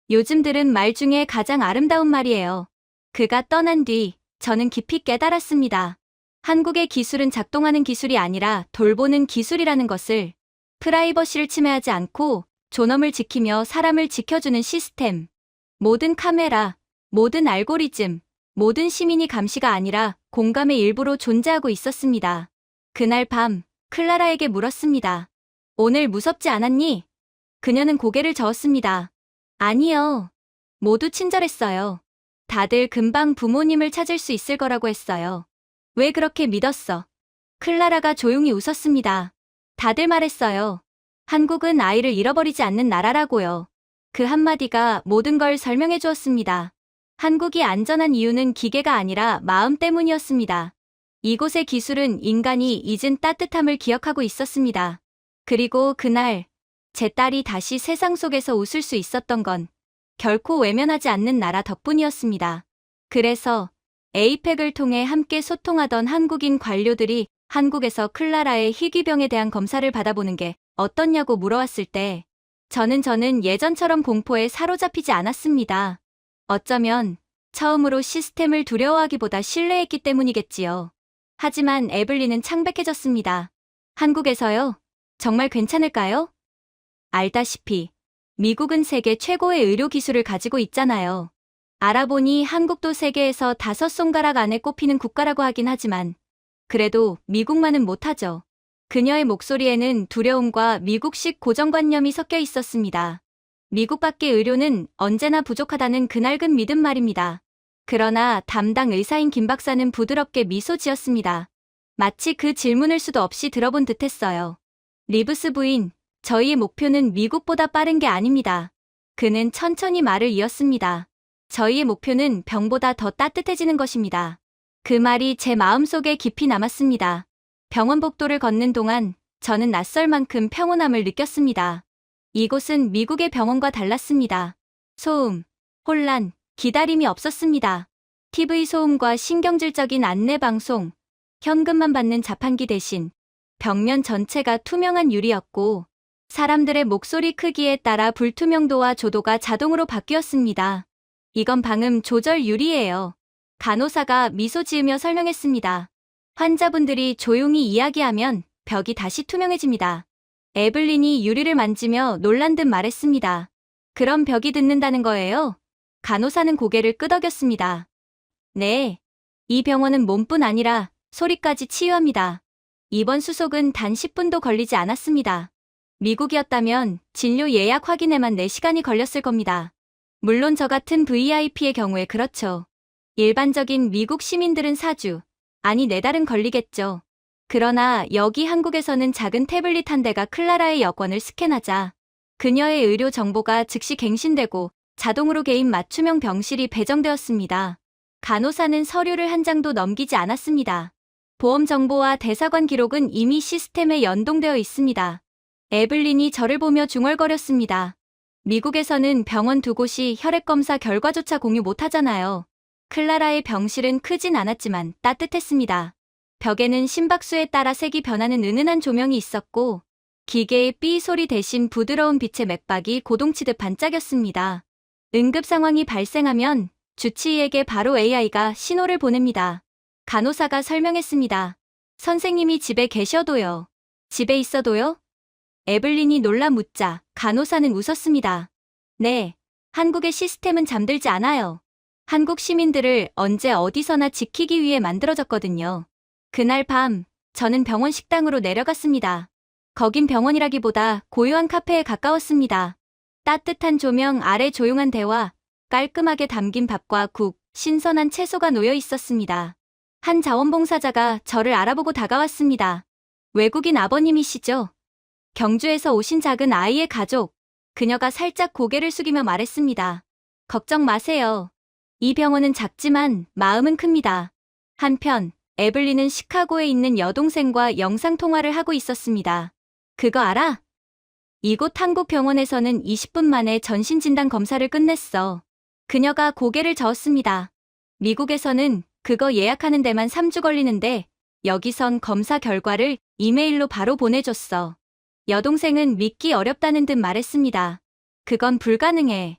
요즘들은 말 중에 가장 아름다운 말이에요. 그가 떠난 뒤 저는 깊이 깨달았습니다. 한국의 기술은 작동하는 기술이 아니라 돌보는 기술이라는 것을. 프라이버시를 침해하지 않고 존엄을 지키며 사람을 지켜주는 시스템. 모든 카메라, 모든 알고리즘, 모든 시민이 감시가 아니라 공감의 일부로 존재하고 있었습니다. 그날 밤, 클라라에게 물었습니다. 오늘 무섭지 않았니? 그녀는 고개를 저었습니다. 아니요. 모두 친절했어요. 다들 금방 부모님을 찾을 수 있을 거라고 했어요. 왜 그렇게 믿었어? 클라라가 조용히 웃었습니다. 다들 말했어요. 한국은 아이를 잃어버리지 않는 나라라고요. 그 한마디가 모든 걸 설명해 주었습니다. 한국이 안전한 이유는 기계가 아니라 마음 때문이었습니다. 이곳의 기술은 인간이 잊은 따뜻함을 기억하고 있었습니다. 그리고 그날, 제 딸이 다시 세상 속에서 웃을 수 있었던 건 결코 외면하지 않는 나라 덕분이었습니다. 그래서 에이펙을 통해 함께 소통하던 한국인 관료들이 한국에서 클라라의 희귀병에 대한 검사를 받아보는 게 어떻냐고 물어왔을 때 저는 예전처럼 공포에 사로잡히지 않았습니다. 어쩌면 처음으로 시스템을 두려워하기보다 신뢰했기 때문이겠지요. 하지만 에블린은 창백해졌습니다. 한국에서요? 정말 괜찮을까요? 알다시피 미국은 세계 최고의 의료 기술을 가지고 있잖아요. 알아보니 한국도 세계에서 5손가락 안에 꼽히는 국가라고 하긴 하지만 그래도 미국만은 못하죠. 그녀의 목소리에는 두려움과 미국식 고정관념이 섞여 있었습니다. 미국 밖의 의료는 언제나 부족하다는 그낡은 믿음 말입니다. 그러나 담당 의사인 김 박사는 부드럽게 미소 지었습니다. 마치 그 질문을 수도 없이 들어본 듯했어요. 리브스 부인, 저희의 목표는 미국보다 빠른 게 아닙니다. 그는 천천히 말을 이었습니다. 저희의 목표는 병보다 더 따뜻해지는 것입니다. 그 말이 제 마음속에 깊이 남았습니다. 병원 복도를 걷는 동안 저는 낯설 만큼 평온함을 느꼈습니다. 이곳은 미국의 병원과 달랐습니다. 소음, 혼란, 기다림이 없었습니다. TV 소음과 신경질적인 안내방송, 현금만 받는 자판기 대신 벽면 전체가 투명한 유리였고 사람들의 목소리 크기에 따라 불투명도와 조도가 자동으로 바뀌었습니다. 이건 방음 조절 유리예요. 간호사가 미소 지으며 설명했습니다. 환자분들이 조용히 이야기하면 벽이 다시 투명해집니다. 에블린이 유리를 만지며 놀란 듯 말했습니다. 그럼 벽이 듣는다는 거예요? 간호사는 고개를 끄덕였습니다. 네. 이 병원은 몸뿐 아니라 소리까지 치유합니다. 이번 수속은 단 10분도 걸리지 않았습니다. 미국이었다면 진료 예약 확인에만 4시간이 걸렸을 겁니다. 물론 저 같은 VIP의 경우에 그렇죠. 일반적인 미국 시민들은 4주, 아니 4달은 걸리겠죠. 그러나 여기 한국에서는 작은 태블릿 한 대가 클라라의 여권을 스캔하자 그녀의 의료 정보가 즉시 갱신되고 자동으로 개인 맞춤형 병실이 배정되었습니다. 간호사는 서류를 한 장도 넘기지 않았습니다. 보험 정보와 대사관 기록은 이미 시스템에 연동되어 있습니다. 에블린이 저를 보며 중얼거렸습니다. 미국에서는 병원 2곳이 혈액검사 결과조차 공유 못하잖아요. 클라라의 병실은 크진 않았지만 따뜻했습니다. 벽에는 심박수에 따라 색이 변하는 은은한 조명이 있었고 기계의 삐 소리 대신 부드러운 빛의 맥박이 고동치듯 반짝였습니다. 응급 상황이 발생하면 주치의에게 바로 AI가 신호를 보냅니다. 간호사가 설명했습니다. 선생님이 집에 계셔도요. 집에 있어도요? 에블린이 놀라 묻자 간호사는 웃었습니다. 네, 한국의 시스템은 잠들지 않아요. 한국 시민들을 언제 어디서나 지키기 위해 만들어졌거든요. 그날 밤, 저는 병원 식당으로 내려갔습니다. 거긴 병원이라기보다 고요한 카페에 가까웠습니다. 따뜻한 조명 아래 조용한 대화, 깔끔하게 담긴 밥과 국, 신선한 채소가 놓여 있었습니다. 한 자원봉사자가 저를 알아보고 다가왔습니다. 외국인 아버님이시죠? 경주에서 오신 작은 아이의 가족. 그녀가 살짝 고개를 숙이며 말했습니다. 걱정 마세요. 이 병원은 작지만 마음은 큽니다. 한편 에블린은 시카고에 있는 여동생과 영상통화를 하고 있었습니다. 그거 알아? 이곳 한국 병원에서는 20분 만에 전신진단 검사를 끝냈어. 그녀가 고개를 저었습니다. 미국에서는 그거 예약하는 데만 3주 걸리는데 여기선 검사 결과를 이메일로 바로 보내줬어. 여동생은 믿기 어렵다는 듯 말했습니다. 그건 불가능해.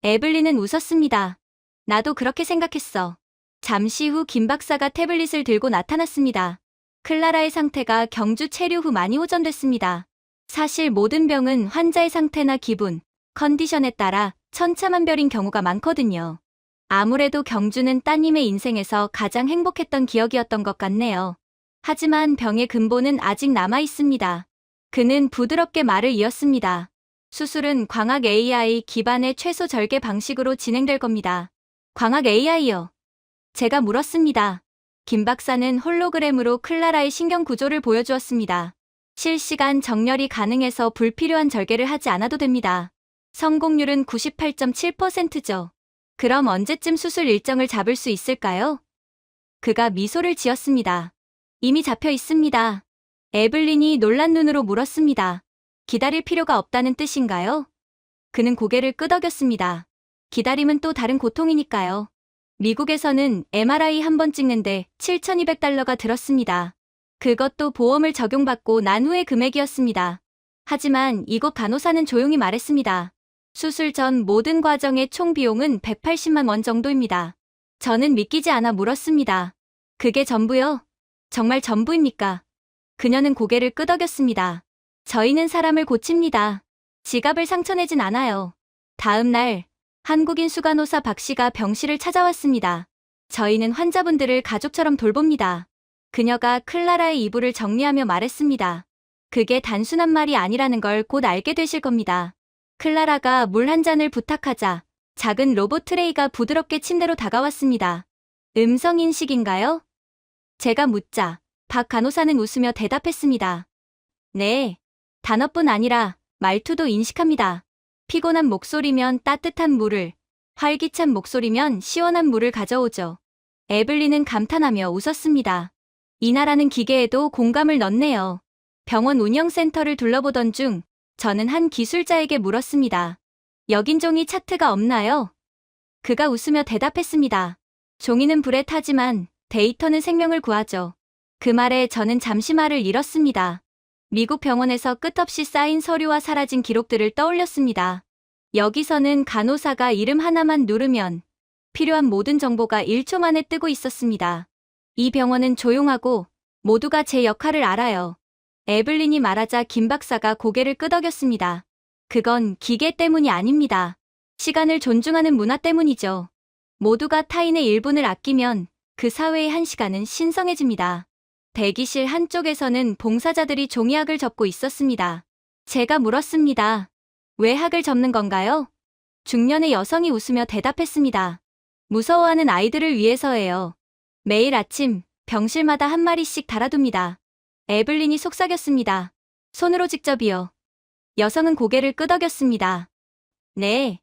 에블린은 웃었습니다. 나도 그렇게 생각했어. 잠시 후 김 박사가 태블릿을 들고 나타났습니다. 클라라의 상태가 경주 체류 후 많이 호전됐습니다. 사실 모든 병은 환자의 상태나 기분, 컨디션에 따라 천차만별인 경우가 많거든요. 아무래도 경주는 따님의 인생에서 가장 행복했던 기억이었던 것 같네요. 하지만 병의 근본은 아직 남아 있습니다. 그는 부드럽게 말을 이었습니다. 수술은 광학 AI 기반의 최소 절개 방식으로 진행될 겁니다. 광학 AI요? 제가 물었습니다. 김 박사는 홀로그램으로 클라라의 신경 구조를 보여주었습니다. 실시간 정렬이 가능해서 불필요한 절개를 하지 않아도 됩니다. 성공률은 98.7%죠. 그럼 언제쯤 수술 일정을 잡을 수 있을까요? 그가 미소를 지었습니다. 이미 잡혀 있습니다. 에블린이 놀란 눈으로 물었습니다. 기다릴 필요가 없다는 뜻인가요? 그는 고개를 끄덕였습니다. 기다림은 또 다른 고통이니까요. 미국에서는 MRI 한 번 찍는데 $7,200가 들었습니다. 그것도 보험을 적용받고 난 후의 금액이었습니다. 하지만 이곳 간호사는 조용히 말했습니다. 수술 전 모든 과정의 총 비용은 180만 원 정도입니다. 저는 믿기지 않아 물었습니다. 그게 전부요? 정말 전부입니까? 그녀는 고개를 끄덕였습니다. 저희는 사람을 고칩니다. 지갑을 상처내진 않아요. 다음 날 한국인 수간호사 박 씨가 병실을 찾아왔습니다. 저희는 환자분들을 가족처럼 돌봅니다. 그녀가 클라라의 이불을 정리하며 말했습니다. 그게 단순한 말이 아니라는 걸 곧 알게 되실 겁니다. 클라라가 물 한 잔을 부탁하자 작은 로봇 트레이가 부드럽게 침대로 다가왔습니다. 음성 인식인가요? 제가 묻자 박 간호사는 웃으며 대답했습니다. 네, 단어뿐 아니라 말투도 인식합니다. 피곤한 목소리면 따뜻한 물을, 활기찬 목소리면 시원한 물을 가져오죠. 에블린은 감탄하며 웃었습니다. 이 나라는 기계에도 공감을 넣네요. 병원 운영센터를 둘러보던 중 저는 한 기술자에게 물었습니다. 여긴 종이 차트가 없나요? 그가 웃으며 대답했습니다. 종이는 불에 타지만 데이터는 생명을 구하죠. 그 말에 저는 잠시 말을 잃었습니다. 미국 병원에서 끝없이 쌓인 서류와 사라진 기록들을 떠올렸습니다. 여기서는 간호사가 이름 하나만 누르면 필요한 모든 정보가 1초 만에 뜨고 있었습니다. 이 병원은 조용하고 모두가 제 역할을 알아요. 에블린이 말하자 김 박사가 고개를 끄덕였습니다. 그건 기계 때문이 아닙니다. 시간을 존중하는 문화 때문이죠. 모두가 타인의 1분을 아끼면 그 사회의 1시간은 신성해집니다. 대기실 한쪽에서는 봉사자들이 종이학을 접고 있었습니다. 제가 물었습니다. 왜 학을 접는 건가요? 중년의 여성이 웃으며 대답했습니다. 무서워하는 아이들을 위해서예요. 매일 아침 병실마다 한 마리씩 달아둡니다. 에블린이 속삭였습니다. 손으로 직접이요. 여성은 고개를 끄덕였습니다. 네.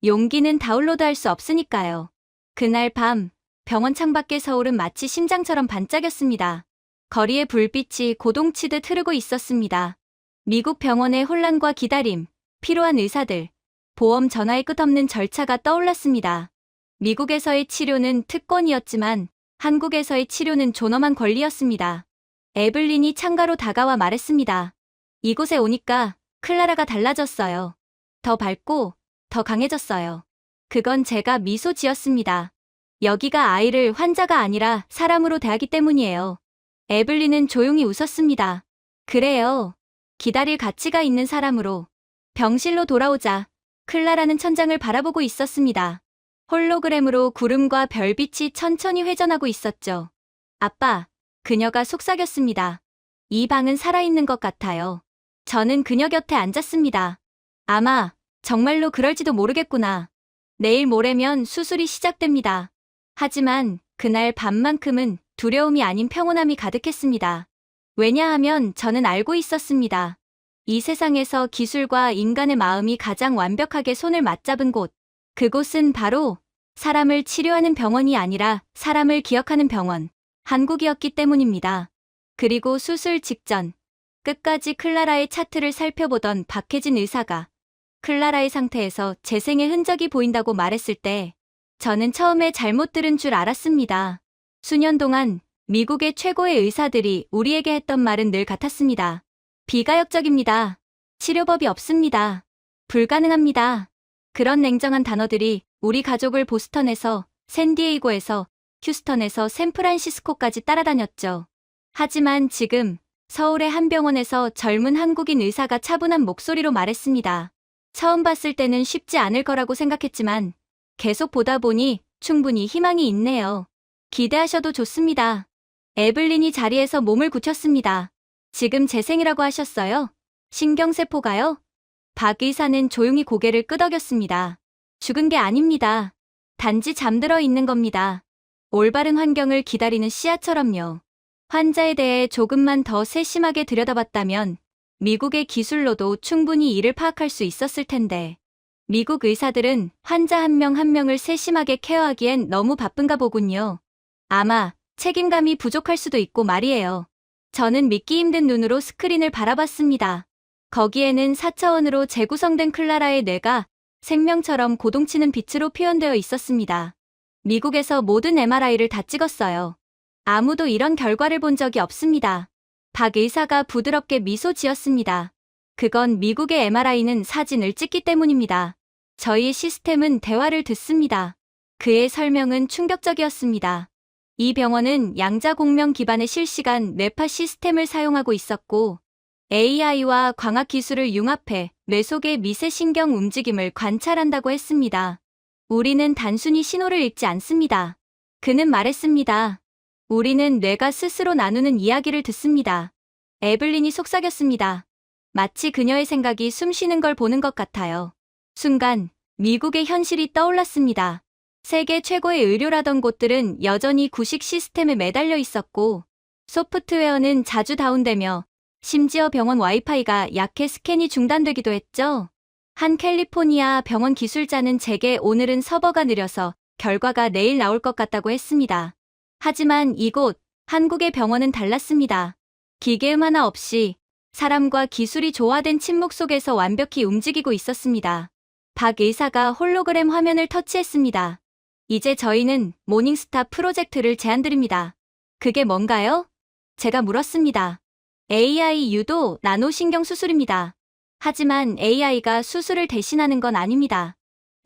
용기는 다운로드할 수 없으니까요. 그날 밤 병원 창밖의 서울은 마치 심장처럼 반짝였습니다. 거리의 불빛이 고동치듯 흐르고 있었습니다. 미국 병원의 혼란과 기다림, 필요한 의사들, 보험 전화의 끝없는 절차가 떠올랐습니다. 미국에서의 치료는 특권이었지만 한국에서의 치료는 존엄한 권리였습니다. 에블린이 창가로 다가와 말했습니다. 이곳에 오니까 클라라가 달라졌어요. 더 밝고 더 강해졌어요. 그건 제가 미소 지었습니다. 여기가 아이를 환자가 아니라 사람으로 대하기 때문이에요. 에블린은 조용히 웃었습니다. 그래요. 기다릴 가치가 있는 사람으로. 병실로 돌아오자 클라라는 천장을 바라보고 있었습니다. 홀로그램으로 구름과 별빛이 천천히 회전하고 있었죠. 아빠, 그녀가 속삭였습니다. 이 방은 살아있는 것 같아요. 저는 그녀 곁에 앉았습니다. 아마 정말로 그럴지도 모르겠구나. 내일 모레면 수술이 시작됩니다. 하지만 그날 밤만큼은 두려움이 아닌 평온함이 가득했습니다. 왜냐하면 저는 알고 있었습니다. 이 세상에서 기술과 인간의 마음이 가장 완벽하게 손을 맞잡은 곳. 그곳은 바로 사람을 치료하는 병원이 아니라 사람을 기억하는 병원, 한국이었기 때문입니다. 그리고 수술 직전, 끝까지 클라라의 차트를 살펴보던 박혜진 의사가 클라라의 상태에서 재생의 흔적이 보인다고 말했을 때 저는 처음에 잘못 들은 줄 알았습니다. 수년 동안 미국의 최고의 의사들이 우리에게 했던 말은 늘 같았습니다. 비가역적입니다. 치료법이 없습니다. 불가능합니다. 그런 냉정한 단어들이 우리 가족을 보스턴에서, 샌디에이고에서, 휴스턴에서 샌프란시스코까지 따라다녔죠. 하지만 지금 서울의 한 병원에서 젊은 한국인 의사가 차분한 목소리로 말했습니다. 처음 봤을 때는 쉽지 않을 거라고 생각했지만 계속 보다 보니 충분히 희망이 있네요. 기대하셔도 좋습니다. 에블린이 자리에서 몸을 굳혔습니다. 지금 재생이라고 하셨어요? 신경세포가요? 박 의사는 조용히 고개를 끄덕였습니다. 죽은 게 아닙니다. 단지 잠들어 있는 겁니다. 올바른 환경을 기다리는 씨앗처럼요. 환자에 대해 조금만 더 세심하게 들여다봤다면 미국의 기술로도 충분히 이를 파악할 수 있었을 텐데 미국 의사들은 환자 한 명 한 명을 세심하게 케어하기엔 너무 바쁜가 보군요. 아마 책임감이 부족할 수도 있고 말이에요. 저는 믿기 힘든 눈으로 스크린을 바라봤습니다. 거기에는 4차원으로 재구성된 클라라의 뇌가 생명처럼 고동치는 빛으로 표현되어 있었습니다. 미국에서 모든 MRI를 다 찍었어요. 아무도 이런 결과를 본 적이 없습니다. 박 의사가 부드럽게 미소 지었습니다. 그건 미국의 MRI는 사진을 찍기 때문입니다. 저희 시스템은 대화를 듣습니다. 그의 설명은 충격적이었습니다. 이 병원은 양자공명 기반의 실시간 뇌파 시스템을 사용하고 있었고 AI와 광학 기술을 융합해 뇌 속의 미세 신경 움직임을 관찰한다고 했습니다. 우리는 단순히 신호를 읽지 않습니다. 그는 말했습니다. 우리는 뇌가 스스로 나누는 이야기를 듣습니다. 에블린이 속삭였습니다. 마치 그녀의 생각이 숨쉬는 걸 보는 것 같아요. 순간 미국의 현실이 떠올랐습니다. 세계 최고의 의료라던 곳들은 여전히 구식 시스템에 매달려 있었고 소프트웨어는 자주 다운되며 심지어 병원 와이파이가 약해 스캔이 중단되기도 했죠. 한 캘리포니아 병원 기술자는 제게 오늘은 서버가 느려서 결과가 내일 나올 것 같다고 했습니다. 하지만 이곳 한국의 병원은 달랐습니다. 기계음 하나 없이 사람과 기술이 조화된 침묵 속에서 완벽히 움직이고 있었습니다. 박 의사가 홀로그램 화면을 터치했습니다. 이제 저희는 모닝스타 프로젝트를 제안드립니다. 그게 뭔가요? 제가 물었습니다. AI 유도 나노신경 수술입니다. 하지만 AI가 수술을 대신하는 건 아닙니다.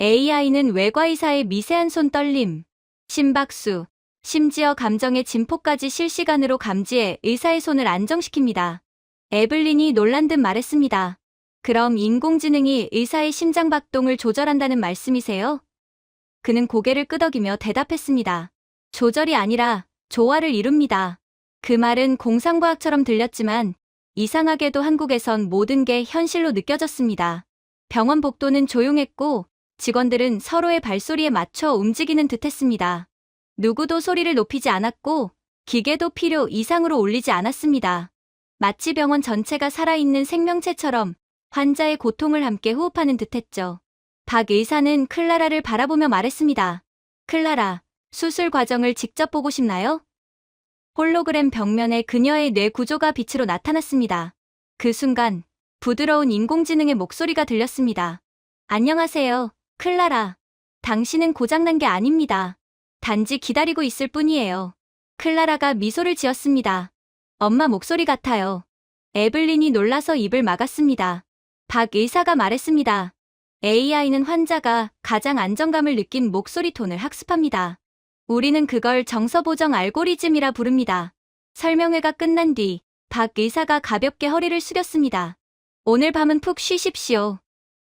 AI는 외과의사의 미세한 손떨림, 심박수, 심지어 감정의 진폭까지 실시간으로 감지해 의사의 손을 안정시킵니다. 에블린이 놀란 듯 말했습니다. 그럼 인공지능이 의사의 심장박동을 조절한다는 말씀이세요? 그는 고개를 끄덕이며 대답했습니다. 조절이 아니라 조화를 이룹니다. 그 말은 공상과학처럼 들렸지만 이상하게도 한국에선 모든 게 현실로 느껴졌습니다. 병원 복도는 조용했고 직원들은 서로의 발소리에 맞춰 움직이는 듯했습니다. 누구도 소리를 높이지 않았고 기계도 필요 이상으로 올리지 않았습니다. 마치 병원 전체가 살아있는 생명체처럼 환자의 고통을 함께 호흡하는 듯했죠. 박 의사는 클라라를 바라보며 말했습니다. 클라라, 수술 과정을 직접 보고 싶나요? 홀로그램 벽면에 그녀의 뇌 구조가 빛으로 나타났습니다. 그 순간 부드러운 인공지능의 목소리가 들렸습니다. 안녕하세요, 클라라. 당신은 고장난 게 아닙니다. 단지 기다리고 있을 뿐이에요. 클라라가 미소를 지었습니다. 엄마 목소리 같아요. 에블린이 놀라서 입을 막았습니다. 박 의사가 말했습니다. AI는 환자가 가장 안정감을 느낀 목소리 톤을 학습합니다. 우리는 그걸 정서보정 알고리즘이라 부릅니다. 설명회가 끝난 뒤 박 의사가 가볍게 허리를 숙였습니다. 오늘 밤은 푹 쉬십시오.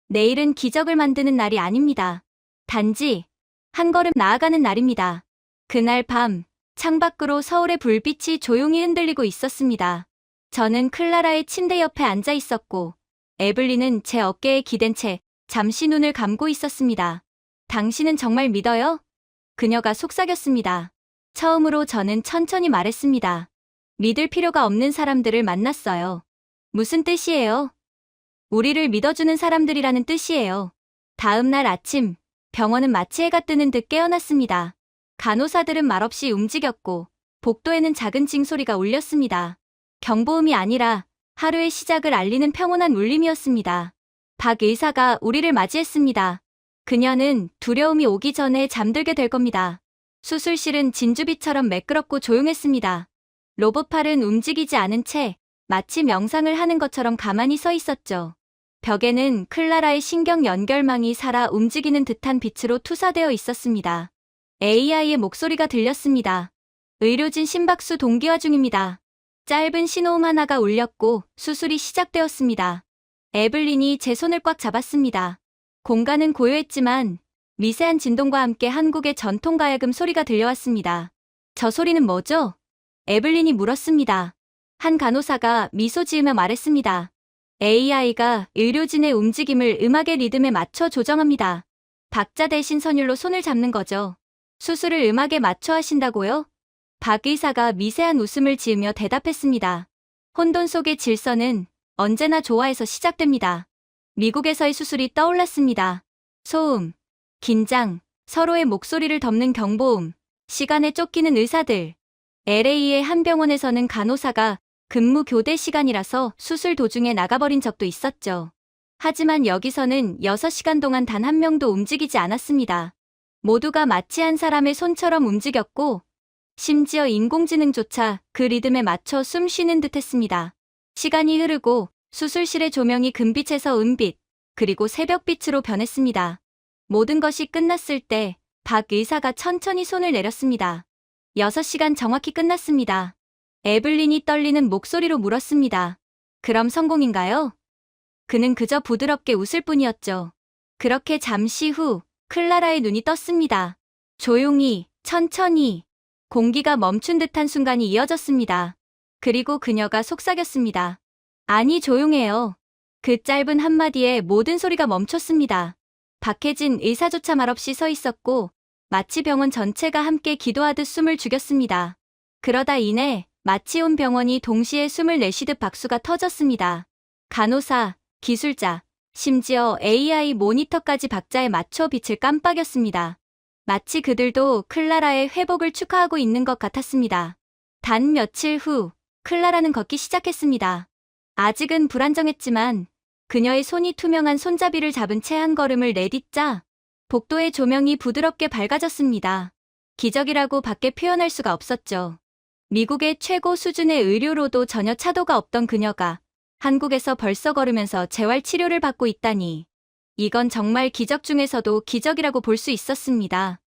내일은 기적을 만드는 날이 아닙니다. 단지 한 걸음 나아가는 날입니다. 그날 밤 창밖으로 서울의 불빛이 조용히 흔들리고 있었습니다. 저는 클라라의 침대 옆에 앉아 있었고 에블린은 제 어깨에 기댄 채 잠시 눈을 감고 있었습니다. 당신은 정말 믿어요? 그녀가 속삭였습니다. 처음으로 저는 천천히 말했습니다. 믿을 필요가 없는 사람들을 만났어요. 무슨 뜻이에요? 우리를 믿어주는 사람들이라는 뜻이에요. 다음 날 아침, 병원은 마치 해가 뜨는 듯 깨어났습니다. 간호사들은 말없이 움직였고 복도에는 작은 징소리가 울렸습니다. 경보음이 아니라 하루의 시작을 알리는 평온한 울림이었습니다. 박 의사가 우리를 맞이했습니다. 그녀는 두려움이 오기 전에 잠들게 될 겁니다. 수술실은 진주빛처럼 매끄럽고 조용했습니다. 로봇팔은 움직이지 않은 채 마치 명상을 하는 것처럼 가만히 서 있었죠. 벽에는 클라라의 신경 연결망이 살아 움직이는 듯한 빛으로 투사되어 있었습니다. AI의 목소리가 들렸습니다. 의료진 심박수 동기화 중입니다. 짧은 신호음 하나가 울렸고 수술이 시작되었습니다. 에블린이 제 손을 꽉 잡았습니다. 공간은 고요했지만 미세한 진동과 함께 한국의 전통 가야금 소리가 들려왔습니다. 저 소리는 뭐죠? 에블린이 물었습니다. 한 간호사가 미소 지으며 말했습니다. AI가 의료진의 움직임을 음악의 리듬에 맞춰 조정합니다. 박자 대신 선율로 손을 잡는 거죠. 수술을 음악에 맞춰 하신다고요? 박 의사가 미세한 웃음을 지으며 대답했습니다. 혼돈 속의 질서는 언제나 조화에서 시작됩니다. 미국에서의 수술이 떠올랐습니다. 소음, 긴장, 서로의 목소리를 덮는 경보음, 시간에 쫓기는 의사들. LA의 한 병원에서는 간호사가 근무 교대 시간이라서 수술 도중에 나가버린 적도 있었죠. 하지만 여기서는 6시간 동안 단 한 명도 움직이지 않았습니다. 모두가 마치 한 사람의 손처럼 움직였고 심지어 인공지능조차 그 리듬에 맞춰 숨 쉬는 듯했습니다. 시간이 흐르고 수술실의 조명이 금빛에서 은빛, 그리고 새벽빛으로 변했습니다. 모든 것이 끝났을 때 박 의사가 천천히 손을 내렸습니다. 6시간 정확히 끝났습니다. 에블린이 떨리는 목소리로 물었습니다. 그럼 성공인가요? 그는 그저 부드럽게 웃을 뿐이었죠. 그렇게 잠시 후 클라라의 눈이 떴습니다. 조용히, 천천히, 공기가 멈춘 듯한 순간이 이어졌습니다. 그리고 그녀가 속삭였습니다. 아니, 조용해요. 그 짧은 한마디에 모든 소리가 멈췄습니다. 박혜진 의사조차 말없이 서 있었고 마치 병원 전체가 함께 기도하듯 숨을 죽였습니다. 그러다 이내 마치 온 병원이 동시에 숨을 내쉬듯 박수가 터졌습니다. 간호사, 기술자, 심지어 AI 모니터까지 박자에 맞춰 빛을 깜빡였습니다. 마치 그들도 클라라의 회복을 축하하고 있는 것 같았습니다. 단 며칠 후 클라라는 걷기 시작했습니다. 아직은 불안정했지만 그녀의 손이 투명한 손잡이를 잡은 채 한 걸음을 내딛자 복도의 조명이 부드럽게 밝아졌습니다. 기적이라고 밖에 표현할 수가 없었죠. 미국의 최고 수준의 의료로도 전혀 차도가 없던 그녀가 한국에서 벌써 걸으면서 재활치료를 받고 있다니. 이건 정말 기적 중에서도 기적이라고 볼 수 있었습니다.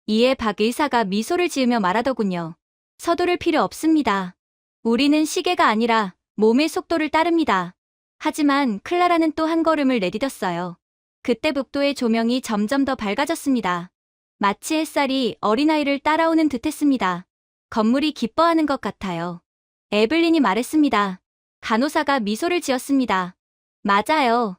이에 박 의사가 미소를 지으며 말하더군요. 서두를 필요 없습니다. 우리는 시계가 아니라 몸의 속도를 따릅니다. 하지만 클라라는 또 한 걸음을 내딛었어요. 그때 복도의 조명이 점점 더 밝아졌습니다. 마치 햇살이 어린아이를 따라오는 듯했습니다. 건물이 기뻐하는 것 같아요. 에블린이 말했습니다. 간호사가 미소를 지었습니다. 맞아요.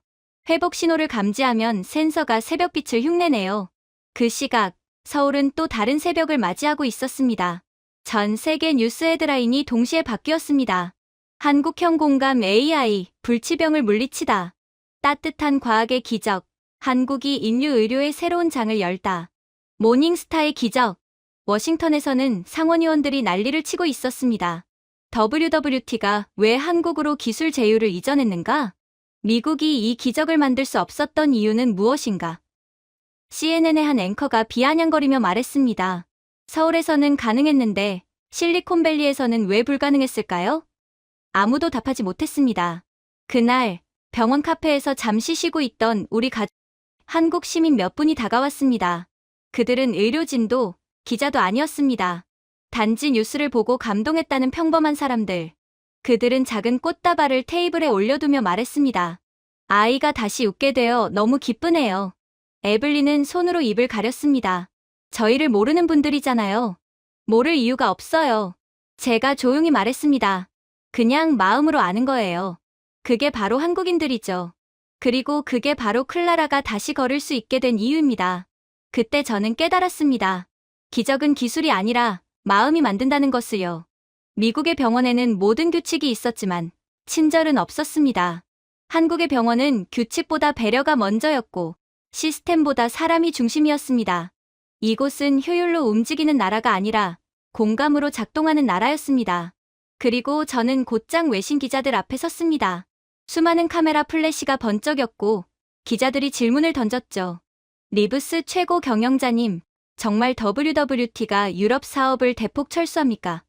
회복 신호를 감지하면 센서가 새벽빛을 흉내내요. 그 시각, 서울은 또 다른 새벽을 맞이하고 있었습니다. 전 세계 뉴스 헤드라인이 동시에 바뀌었습니다. 한국형 공감 AI, 불치병을 물리치다. 따뜻한 과학의 기적, 한국이 인류 의료의 새로운 장을 열다. 모닝스타의 기적. 워싱턴에서는 상원의원들이 난리를 치고 있었습니다. WWT가 왜 한국으로 기술 제휴를 이전했는가? 미국이 이 기적을 만들 수 없었던 이유는 무엇인가? CNN의 한 앵커가 비아냥거리며 말했습니다. 서울에서는 가능했는데 실리콘밸리에서는 왜 불가능했을까요? 아무도 답하지 못했습니다. 그날 병원 카페에서 잠시 쉬고 있던 우리 한국 시민 몇 분이 다가왔습니다. 그들은 의료진도 기자도 아니었습니다. 단지 뉴스를 보고 감동했다는 평범한 사람들. 그들은 작은 꽃다발을 테이블에 올려두며 말했습니다. 아이가 다시 웃게 되어 너무 기쁘네요. 에블린은 손으로 입을 가렸습니다. 저희를 모르는 분들이잖아요. 모를 이유가 없어요. 제가 조용히 말했습니다. 그냥 마음으로 아는 거예요. 그게 바로 한국인들이죠. 그리고 그게 바로 클라라가 다시 걸을 수 있게 된 이유입니다. 그때 저는 깨달았습니다. 기적은 기술이 아니라 마음이 만든다는 것을요. 미국의 병원에는 모든 규칙이 있었지만 친절은 없었습니다. 한국의 병원은 규칙보다 배려가 먼저였고 시스템보다 사람이 중심이었습니다. 이곳은 효율로 움직이는 나라가 아니라 공감으로 작동하는 나라였습니다. 그리고 저는 곧장 외신 기자들 앞에 섰습니다. 수많은 카메라 플래시가 번쩍였고 기자들이 질문을 던졌죠. 리브스 최고 경영자님, 정말 WWT가 유럽 사업을 대폭 철수합니까?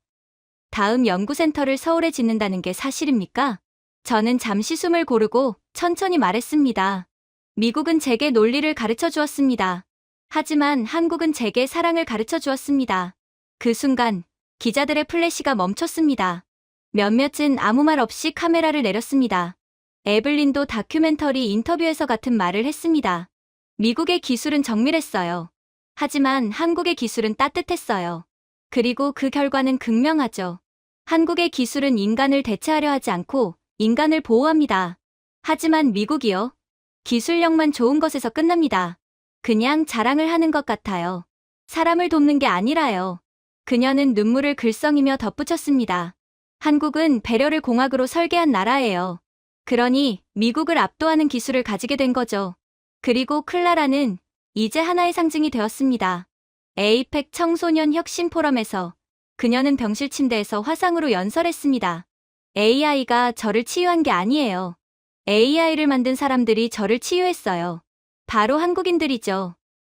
다음 연구센터를 서울에 짓는다는 게 사실입니까? 저는 잠시 숨을 고르고 천천히 말했습니다. 미국은 제게 논리를 가르쳐 주었습니다. 하지만 한국은 제게 사랑을 가르쳐 주었습니다. 그 순간 기자들의 플래시가 멈췄습니다. 몇몇은 아무 말 없이 카메라를 내렸습니다. 에블린도 다큐멘터리 인터뷰에서 같은 말을 했습니다. 미국의 기술은 정밀했어요. 하지만 한국의 기술은 따뜻했어요. 그리고 그 결과는 극명하죠. 한국의 기술은 인간을 대체하려 하지 않고 인간을 보호합니다. 하지만 미국이요? 기술력만 좋은 것에서 끝납니다. 그냥 자랑을 하는 것 같아요. 사람을 돕는 게 아니라요. 그녀는 눈물을 글썽이며 덧붙였습니다. 한국은 배려를 공학으로 설계한 나라예요. 그러니 미국을 압도하는 기술을 가지게 된 거죠. 그리고 클라라는 이제 하나의 상징이 되었습니다. 에이펙 청소년 혁신 포럼에서 그녀는 병실 침대에서 화상으로 연설했습니다. AI가 저를 치유한 게 아니에요. AI를 만든 사람들이 저를 치유했어요. 바로 한국인들이죠.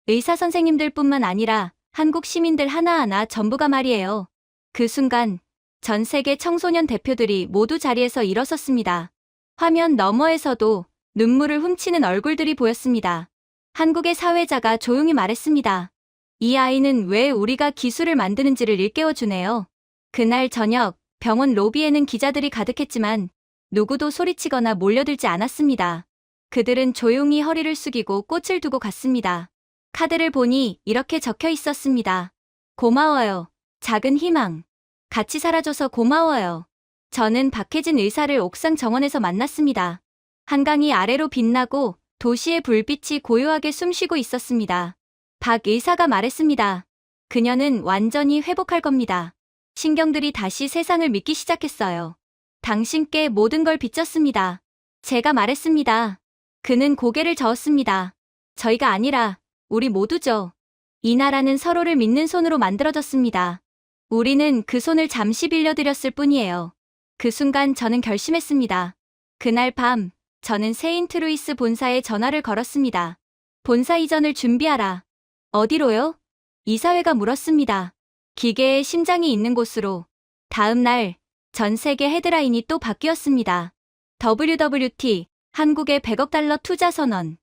의사 선생님들뿐만 아니라 한국 시민들 하나하나 전부가 말이에요. 그 순간 전 세계 청소년 대표들이 모두 자리에서 일어섰습니다. 화면 너머에서도 눈물을 훔치는 얼굴들이 보였습니다. 한국의 사회자가 조용히 말했습니다. 이 아이는 왜 우리가 기술을 만드는지를 일깨워주네요. 그날 저녁 병원 로비에는 기자들이 가득했지만 누구도 소리치거나 몰려들지 않았습니다. 그들은 조용히 허리를 숙이고 꽃을 두고 갔습니다. 카드를 보니 이렇게 적혀 있었습니다. 고마워요. 작은 희망. 같이 살아줘서 고마워요. 저는 박혜진 의사를 옥상 정원에서 만났습니다. 한강이 아래로 빛나고 도시의 불빛이 고요하게 숨쉬고 있었습니다. 박 의사가 말했습니다. 그녀는 완전히 회복할 겁니다. 신경들이 다시 세상을 믿기 시작했어요. 당신께 모든 걸 비쳤습니다. 제가 말했습니다. 그는 고개를 저었습니다. 저희가 아니라 우리 모두죠. 이 나라는 서로를 믿는 손으로 만들어졌습니다. 우리는 그 손을 잠시 빌려드렸을 뿐이에요. 그 순간 저는 결심했습니다. 그날 밤 저는 세인트루이스 본사에 전화를 걸었습니다. 본사 이전을 준비하라. 어디로요? 이사회가 물었습니다. 기계에 심장이 있는 곳으로. 다음 날, 전 세계 헤드라인이 또 바뀌었습니다. WWT, 한국의 100억 달러 투자 선언.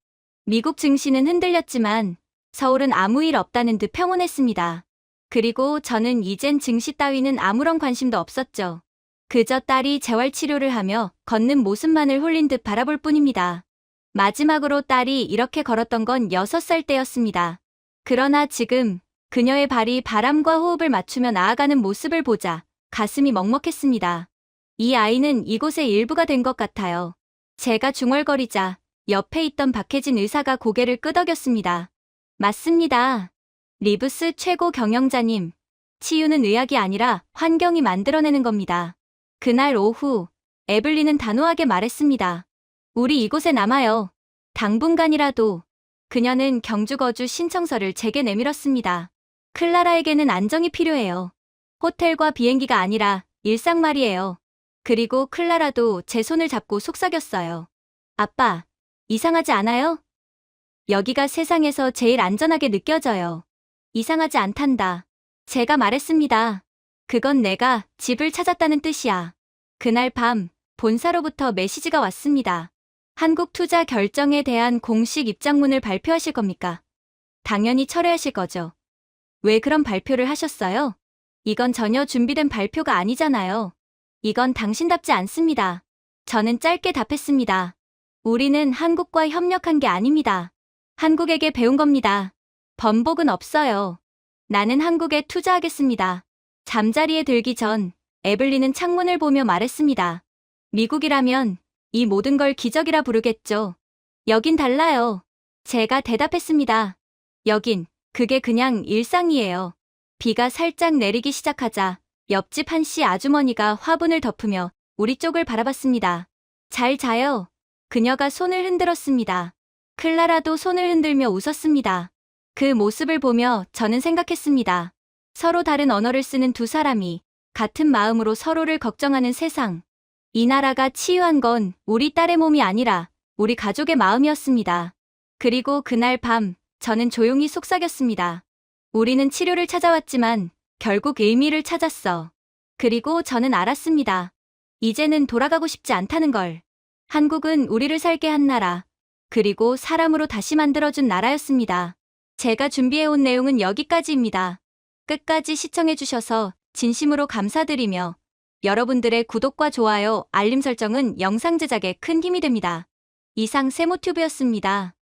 미국 증시는 흔들렸지만 서울은 아무 일 없다는 듯 평온했습니다. 그리고 저는 이젠 증시 따위는 아무런 관심도 없었죠. 그저 딸이 재활치료를 하며 걷는 모습만을 홀린 듯 바라볼 뿐입니다. 마지막으로 딸이 이렇게 걸었던 건 6살 때였습니다. 그러나 지금 그녀의 발이 바람과 호흡을 맞추며 나아가는 모습을 보자 가슴이 먹먹했습니다. 이 아이는 이곳의 일부가 된 것 같아요. 제가 중얼거리자 옆에 있던 박혜진 의사가 고개를 끄덕였습니다. 맞습니다. 리브스 최고 경영자님. 치유는 의학이 아니라 환경이 만들어내는 겁니다. 그날 오후, 에블린은 단호하게 말했습니다. 우리 이곳에 남아요. 당분간이라도. 그녀는 경주거주 신청서를 제게 내밀었습니다. 클라라에게는 안정이 필요해요. 호텔과 비행기가 아니라 일상 말이에요. 그리고 클라라도 제 손을 잡고 속삭였어요. 아빠, 이상하지 않아요? 여기가 세상에서 제일 안전하게 느껴져요. 이상하지 않단다. 제가 말했습니다. 그건 내가 집을 찾았다는 뜻이야. 그날 밤, 본사로부터 메시지가 왔습니다. 한국 투자 결정에 대한 공식 입장문을 발표하실 겁니까? 당연히 철회하실 거죠. 왜 그런 발표를 하셨어요? 이건 전혀 준비된 발표가 아니잖아요. 이건 당신답지 않습니다. 저는 짧게 답했습니다. 우리는 한국과 협력한 게 아닙니다. 한국에게 배운 겁니다. 번복은 없어요. 나는 한국에 투자하겠습니다. 잠자리에 들기 전 에블린은 창문을 보며 말했습니다. 미국이라면 이 모든 걸 기적이라 부르겠죠. 여긴 달라요. 제가 대답했습니다. 여긴 그게 그냥 일상이에요. 비가 살짝 내리기 시작하자 옆집 한씨 아주머니가 화분을 덮으며 우리 쪽을 바라봤습니다. 잘 자요. 그녀가 손을 흔들었습니다. 클라라도 손을 흔들며 웃었습니다. 그 모습을 보며 저는 생각했습니다. 서로 다른 언어를 쓰는 두 사람이 같은 마음으로 서로를 걱정하는 세상. 이 나라가 치유한 건 우리 딸의 몸이 아니라 우리 가족의 마음이었습니다. 그리고 그날 밤 저는 조용히 속삭였습니다. 우리는 치료를 찾아왔지만 결국 의미를 찾았어. 그리고 저는 알았습니다. 이제는 돌아가고 싶지 않다는 걸. 한국은 우리를 살게 한 나라, 그리고 사람으로 다시 만들어준 나라였습니다. 제가 준비해온 내용은 여기까지입니다. 끝까지 시청해주셔서 진심으로 감사드리며 여러분들의 구독과 좋아요, 알림 설정은 영상 제작에 큰 힘이 됩니다. 이상 세모튜브였습니다.